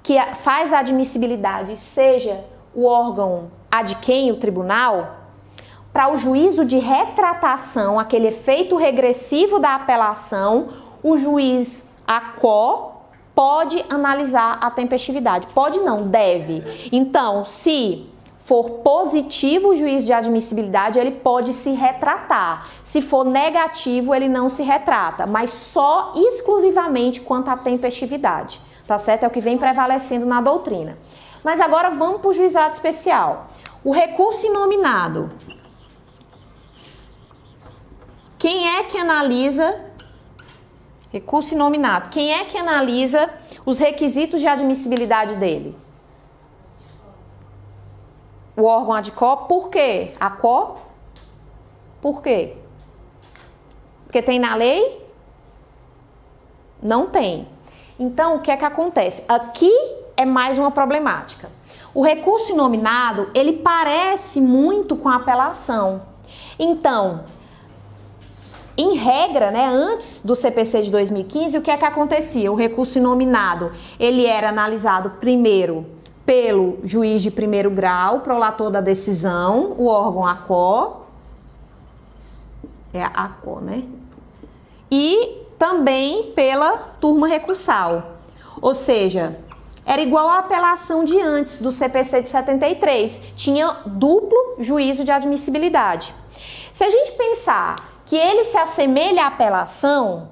A: que faz a admissibilidade seja o órgão ad quem, o tribunal, para o juízo de retratação, aquele efeito regressivo da apelação, o juiz ACO pode analisar a tempestividade. Pode não, deve. Então, se for positivo o juízo de admissibilidade, ele pode se retratar. Se for negativo, ele não se retrata, mas só exclusivamente quanto à tempestividade, tá certo? É o que vem prevalecendo na doutrina. Mas agora vamos para o juizado especial. O recurso inominado. Quem é que analisa recurso inominado? Quem é que analisa os requisitos de admissibilidade dele? O órgão ADCO, por quê? A CO? Por quê? Porque tem na lei? Não tem. Então, o que é que acontece? Aqui é mais uma problemática. O recurso inominado, ele parece muito com a apelação. Então, em regra, né, antes do CPC de 2015, o que é que acontecia? O recurso inominado, ele era analisado primeiro pelo juiz de primeiro grau, prolator da decisão, o órgão ACO, é a ACO, né? E também pela turma recursal. Ou seja, era igual à apelação de antes do CPC de 73, tinha duplo juízo de admissibilidade. Se a gente pensar que ele se assemelha à apelação,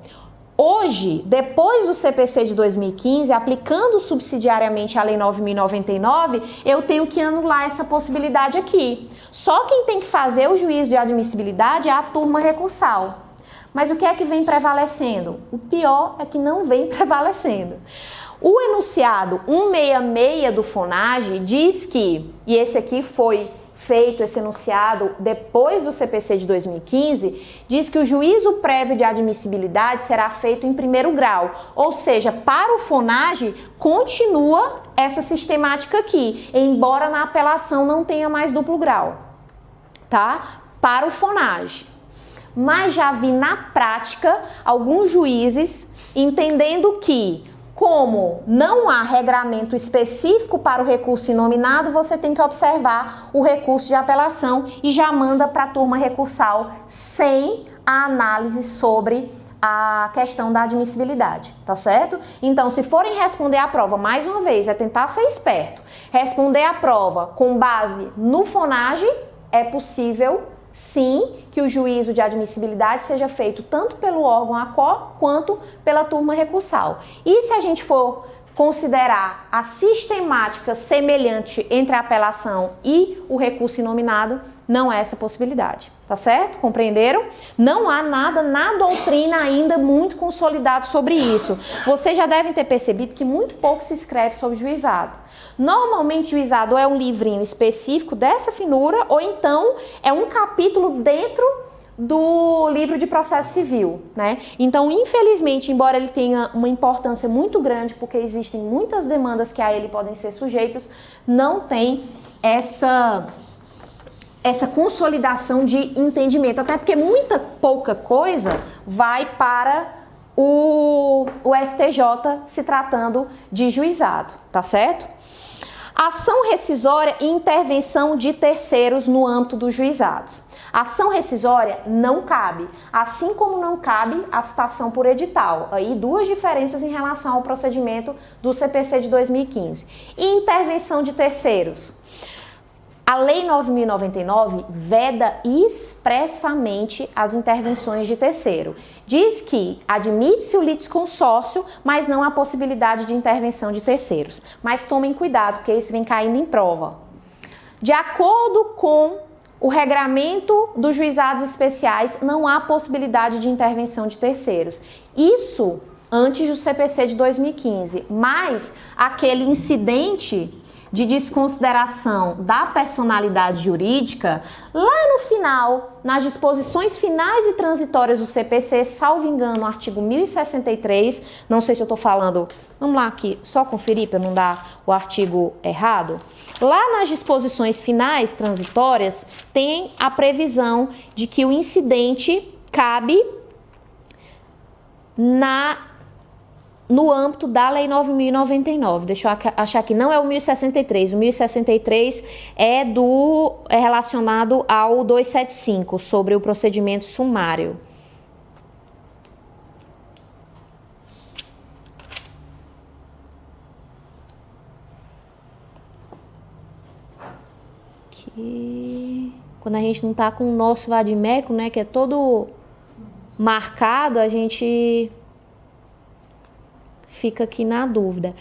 A: hoje, depois do CPC de 2015, aplicando subsidiariamente a Lei 9.099, eu tenho que anular essa possibilidade aqui. Só quem tem que fazer o juízo de admissibilidade é a turma recursal. Mas o que é que vem prevalecendo? O pior é que não vem prevalecendo. O enunciado 166 do FONAGE diz que, e esse aqui foi feito, esse enunciado, depois do CPC de 2015, diz que o juízo prévio de admissibilidade será feito em primeiro grau. Ou seja, para o FONAGE, continua essa sistemática aqui, embora na apelação não tenha mais duplo grau, tá? Para o FONAGE. Mas já vi na prática alguns juízes entendendo que, como não há regramento específico para o recurso inominado, você tem que observar o recurso de apelação e já manda para a turma recursal sem a análise sobre a questão da admissibilidade, tá certo? Então, se forem responder a prova, mais uma vez, é tentar ser esperto. Responder a prova com base no FONAGE, é possível, sim, que o juízo de admissibilidade seja feito tanto pelo órgão ACO quanto pela turma recursal. E se a gente for considerar a sistemática semelhante entre a apelação e o recurso inominado, não é essa possibilidade, tá certo? Compreenderam? Não há nada na doutrina ainda muito consolidado sobre isso. Vocês já devem ter percebido que muito pouco se escreve sobre juizado. Normalmente, juizado é um livrinho específico dessa finura, ou então é um capítulo dentro do livro de processo civil, né? Então, infelizmente, embora ele tenha uma importância muito grande, porque existem muitas demandas que a ele podem ser sujeitas, não tem essa consolidação de entendimento, até porque muita pouca coisa vai para o STJ se tratando de juizado, tá certo? Ação rescisória e intervenção de terceiros no âmbito dos juizados. Ação rescisória não cabe, assim como não cabe a citação por edital. Aí duas diferenças em relação ao procedimento do CPC de 2015. E intervenção de terceiros. A Lei 9.099 veda expressamente as intervenções de terceiro. Diz que admite-se o litisconsórcio, mas não há possibilidade de intervenção de terceiros. Mas tomem cuidado, porque isso vem caindo em prova. De acordo com o regramento dos juizados especiais, não há possibilidade de intervenção de terceiros. Isso antes do CPC de 2015, mas aquele incidente de desconsideração da personalidade jurídica, lá no final, nas disposições finais e transitórias do CPC, salvo engano, o artigo 1063, não sei se eu estou falando, vamos lá aqui, só conferir para não dar o artigo errado. Lá nas disposições finais transitórias, tem a previsão de que o incidente cabe no âmbito da Lei 9.099. Deixa eu achar que não é o 1063. O 1063 é relacionado ao 275, sobre o procedimento sumário. Aqui. Quando a gente não tá com o nosso vadimeco, né, que é todo marcado, a gente fica aqui na dúvida.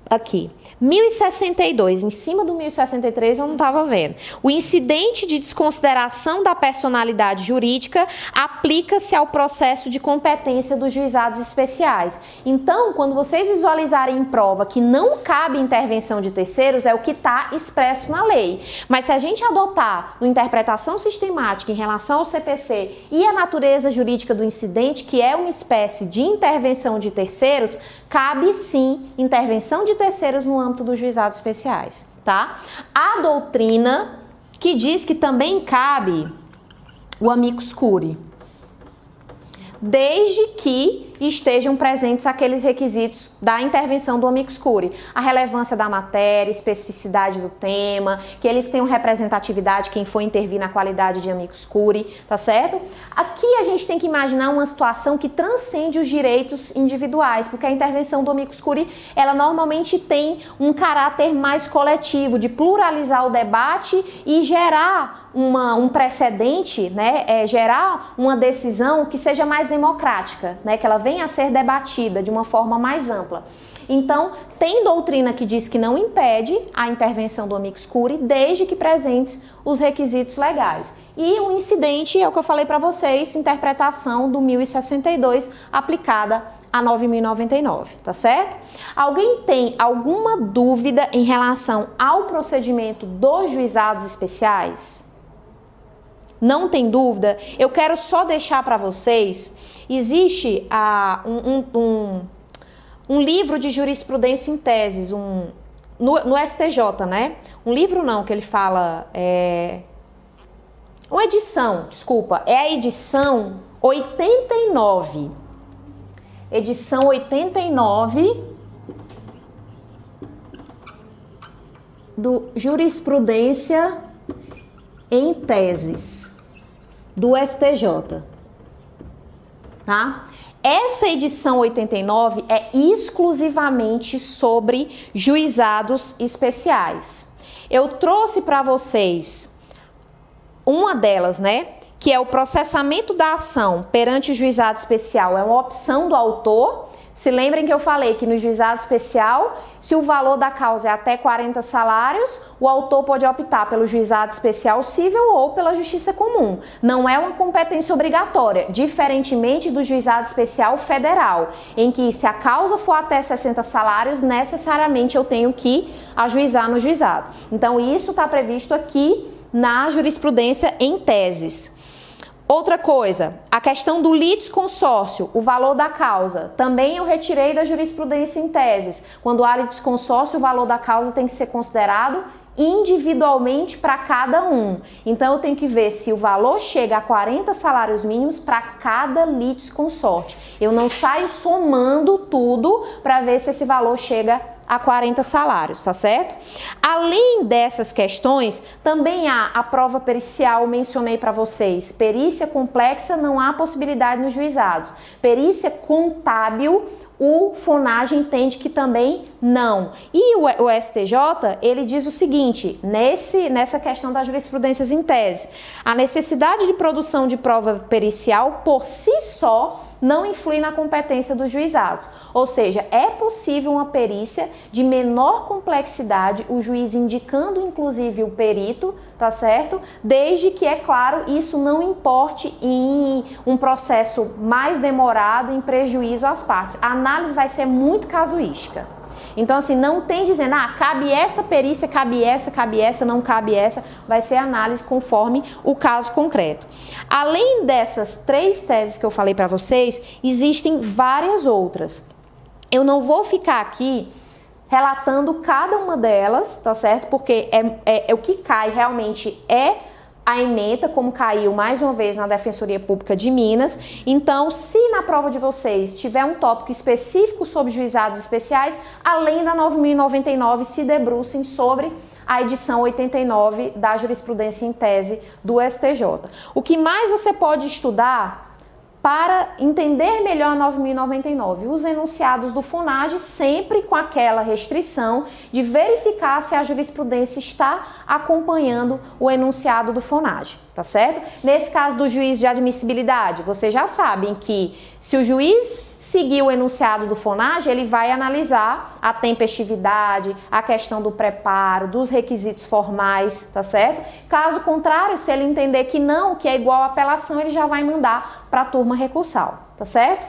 A: Aqui, 1062, em cima do 1063 eu não estava vendo. O incidente de desconsideração da personalidade jurídica aplica-se ao processo de competência dos juizados especiais. Então, quando vocês visualizarem em prova que não cabe intervenção de terceiros, é o que está expresso na lei. Mas se a gente adotar uma interpretação sistemática em relação ao CPC e a natureza jurídica do incidente, que é uma espécie de intervenção de terceiros, cabe sim intervenção de terceiros no âmbito dos juizados especiais, tá? A doutrina que diz que também cabe o amicus curiae, desde que estejam presentes aqueles requisitos da intervenção do amicus curiae. A relevância da matéria, especificidade do tema, que eles tenham representatividade, quem for intervir na qualidade de amicus curiae, tá certo? Aqui a gente tem que imaginar uma situação que transcende os direitos individuais, porque a intervenção do amicus curiae, ela normalmente tem um caráter mais coletivo, de pluralizar o debate e gerar um precedente, né, gerar uma decisão que seja mais democrática, né, que ela venha a ser debatida de uma forma mais ampla. Então, tem doutrina que diz que não impede a intervenção do amicus curiae, desde que presentes os requisitos legais. E o incidente é o que eu falei para vocês, interpretação do 1062 aplicada a 9.099, tá certo? Alguém tem alguma dúvida em relação ao procedimento dos juizados especiais? Não tem dúvida? Eu quero só deixar para vocês, existe um livro de jurisprudência em teses, no STJ, né? Um livro não, que ele fala, uma edição, desculpa, é a edição 89. Edição 89 do Jurisprudência em Teses do STJ, tá? Essa edição 89 é exclusivamente sobre juizados especiais. Eu trouxe para vocês uma delas, né? Que é o processamento da ação perante o juizado especial. É uma opção do autor. Se lembrem que eu falei que no juizado especial, se o valor da causa é até 40 salários, o autor pode optar pelo juizado especial cível ou pela justiça comum. Não é uma competência obrigatória, diferentemente do juizado especial federal, em que se a causa for até 60 salários, necessariamente eu tenho que ajuizar no juizado. Então, isso está previsto aqui na jurisprudência em teses. Outra coisa, a questão do litisconsórcio, o valor da causa, também eu retirei da jurisprudência em teses. Quando há litisconsórcio, o valor da causa tem que ser considerado individualmente para cada um. Então eu tenho que ver se o valor chega a 40 salários mínimos para cada litisconsorte. Eu não saio somando tudo para ver se esse valor chega a 40 salários, tá certo? Além dessas questões, também há a prova pericial, mencionei para vocês. Perícia complexa não há possibilidade nos juizados. Perícia contábil, o FONAGE entende que também não. E o STJ, ele diz o seguinte, nessa questão das jurisprudências em tese, a necessidade de produção de prova pericial por si só não influi na competência dos juizados. Ou seja, é possível uma perícia de menor complexidade, o juiz indicando inclusive o perito, tá certo? Desde que, é claro, isso não importe em um processo mais demorado, em prejuízo às partes. A análise vai ser muito casuística. Então, assim, não tem dizendo, cabe essa perícia, cabe essa, não cabe essa. Vai ser análise conforme o caso concreto. Além dessas 3 teses que eu falei para vocês, existem várias outras. Eu não vou ficar aqui relatando cada uma delas, tá certo? Porque o que cai realmente é a ementa, como caiu mais uma vez na Defensoria Pública de Minas. Então, se na prova de vocês tiver um tópico específico sobre juizados especiais, além da 9.099, se debrucem sobre a edição 89 da jurisprudência em tese do STJ. O que mais você pode estudar para entender melhor a 9.099, os enunciados do FUNAGE sempre com aquela restrição de verificar se a jurisprudência está acompanhando o enunciado do FUNAGE, tá certo? Nesse caso do juiz de admissibilidade, vocês já sabem que se o juiz seguir o enunciado do FUNAGE, ele vai analisar a tempestividade, a questão do preparo, dos requisitos formais, tá certo? Caso contrário, se ele entender que não, que é igual à apelação, ele já vai mandar para a turma recursal, tá certo?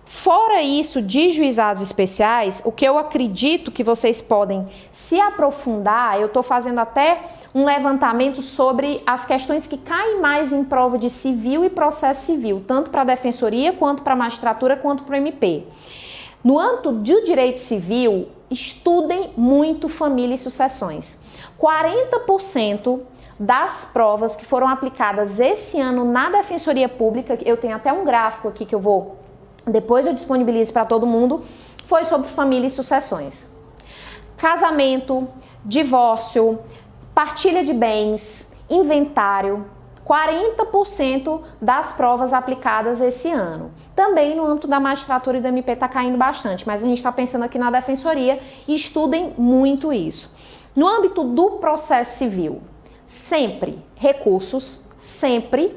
A: Fora isso, de juizados especiais, o que eu acredito que vocês podem se aprofundar, eu estou fazendo até um levantamento sobre as questões que caem mais em prova de civil e processo civil, tanto para a defensoria, quanto para a magistratura, quanto para o MP. No âmbito do direito civil, estudem muito família e sucessões. 40% das provas que foram aplicadas esse ano na Defensoria Pública, eu tenho até um gráfico aqui que depois eu disponibilizo para todo mundo, foi sobre família e sucessões. Casamento, divórcio, partilha de bens, inventário, 40% das provas aplicadas esse ano. Também no âmbito da magistratura e da MP está caindo bastante, mas a gente está pensando aqui na Defensoria e estudem muito isso. No âmbito do processo civil, sempre recursos, sempre.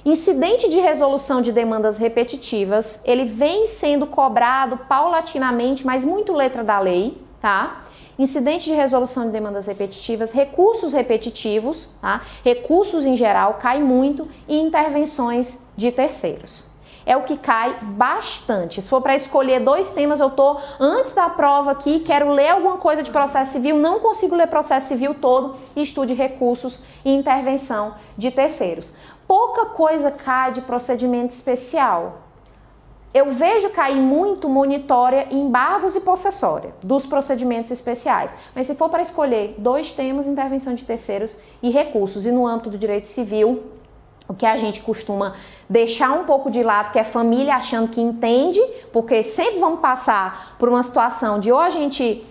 A: Incidente de resolução de demandas repetitivas, ele vem sendo cobrado paulatinamente, mas muito letra da lei, tá? Incidente de resolução de demandas repetitivas, recursos repetitivos, tá? Recursos em geral cai muito e intervenções de terceiros. É o que cai bastante. Se for para escolher 2 temas, eu tô antes da prova aqui, quero ler alguma coisa de processo civil, não consigo ler processo civil todo, estude recursos e intervenção de terceiros. Pouca coisa cai de procedimento especial. Eu vejo cair muito monitória, embargos e possessória dos procedimentos especiais. Mas se for para escolher 2 temas, intervenção de terceiros e recursos, e no âmbito do direito civil, o que a gente costuma deixar um pouco de lado, que é família achando que entende, porque sempre vamos passar por uma situação de ou a gente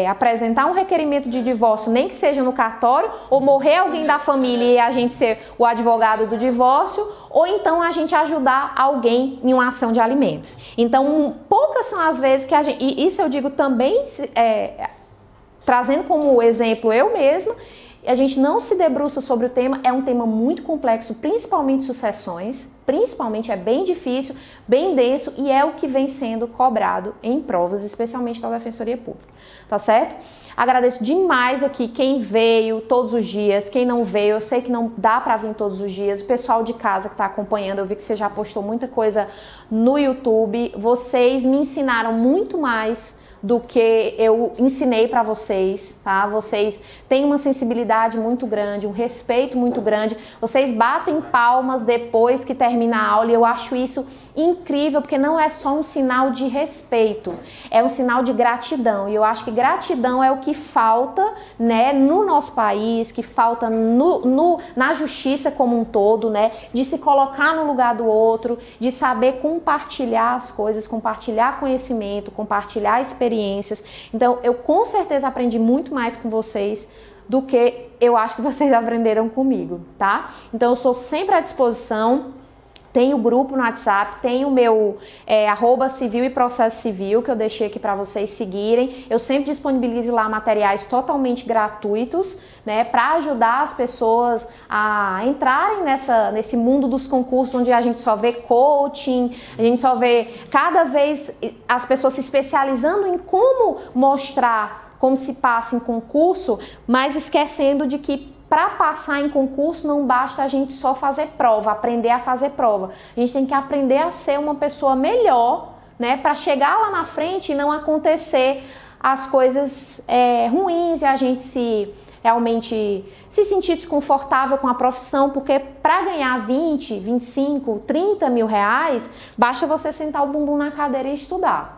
A: apresentar um requerimento de divórcio, nem que seja no cartório, ou morrer alguém da família e a gente ser o advogado do divórcio, ou então a gente ajudar alguém em uma ação de alimentos. Então, poucas são as vezes que a gente... E isso eu digo também, trazendo como exemplo eu mesma, a gente não se debruça sobre o tema, é um tema muito complexo, principalmente sucessões, principalmente é bem difícil, bem denso e é o que vem sendo cobrado em provas, especialmente da Defensoria Pública, tá certo? Agradeço demais aqui quem veio todos os dias, quem não veio, eu sei que não dá para vir todos os dias, o pessoal de casa que está acompanhando, eu vi que você já postou muita coisa no YouTube, vocês me ensinaram muito mais do que eu ensinei para vocês, tá? Vocês têm uma sensibilidade muito grande, um respeito muito grande, vocês batem palmas depois que termina a aula e eu acho isso incrível, porque não é só um sinal de respeito, é um sinal de gratidão, e eu acho que gratidão é o que falta, né, no nosso país, que falta na justiça como um todo, né, de se colocar no lugar do outro, de saber compartilhar as coisas, compartilhar conhecimento, compartilhar experiências. Então, eu com certeza aprendi muito mais com vocês do que eu acho que vocês aprenderam comigo, tá? Então, eu sou sempre à disposição. Tem o grupo no WhatsApp, tem o meu @civil e processo civil, que eu deixei aqui para vocês seguirem. Eu sempre disponibilizo lá materiais totalmente gratuitos, né, para ajudar as pessoas a entrarem nesse mundo dos concursos, onde a gente só vê coaching, a gente só vê cada vez as pessoas se especializando em como mostrar como se passa em concurso, mas esquecendo de que para passar em concurso não basta a gente só fazer prova, aprender a fazer prova. A gente tem que aprender a ser uma pessoa melhor, né, para chegar lá na frente e não acontecer as coisas ruins e a gente realmente se sentir desconfortável com a profissão, porque para ganhar 20, 25, 30 mil reais, basta você sentar o bumbum na cadeira e estudar.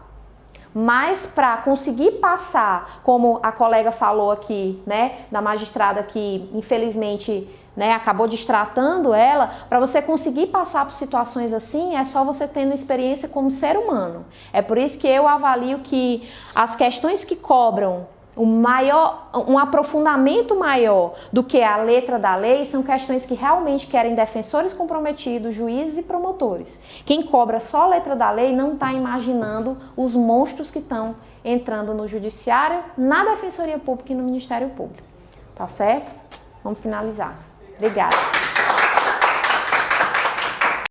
A: Mas para conseguir passar, como a colega falou aqui, né, da magistrada que infelizmente, né, acabou destratando ela, para você conseguir passar por situações assim, é só você tendo experiência como ser humano. É por isso que eu avalio que as questões que cobram um aprofundamento maior do que a letra da lei são questões que realmente querem defensores comprometidos, juízes e promotores. Quem cobra só a letra da lei não está imaginando os monstros que estão entrando no judiciário, na Defensoria Pública e no Ministério Público. Tá certo? Vamos finalizar. Obrigada.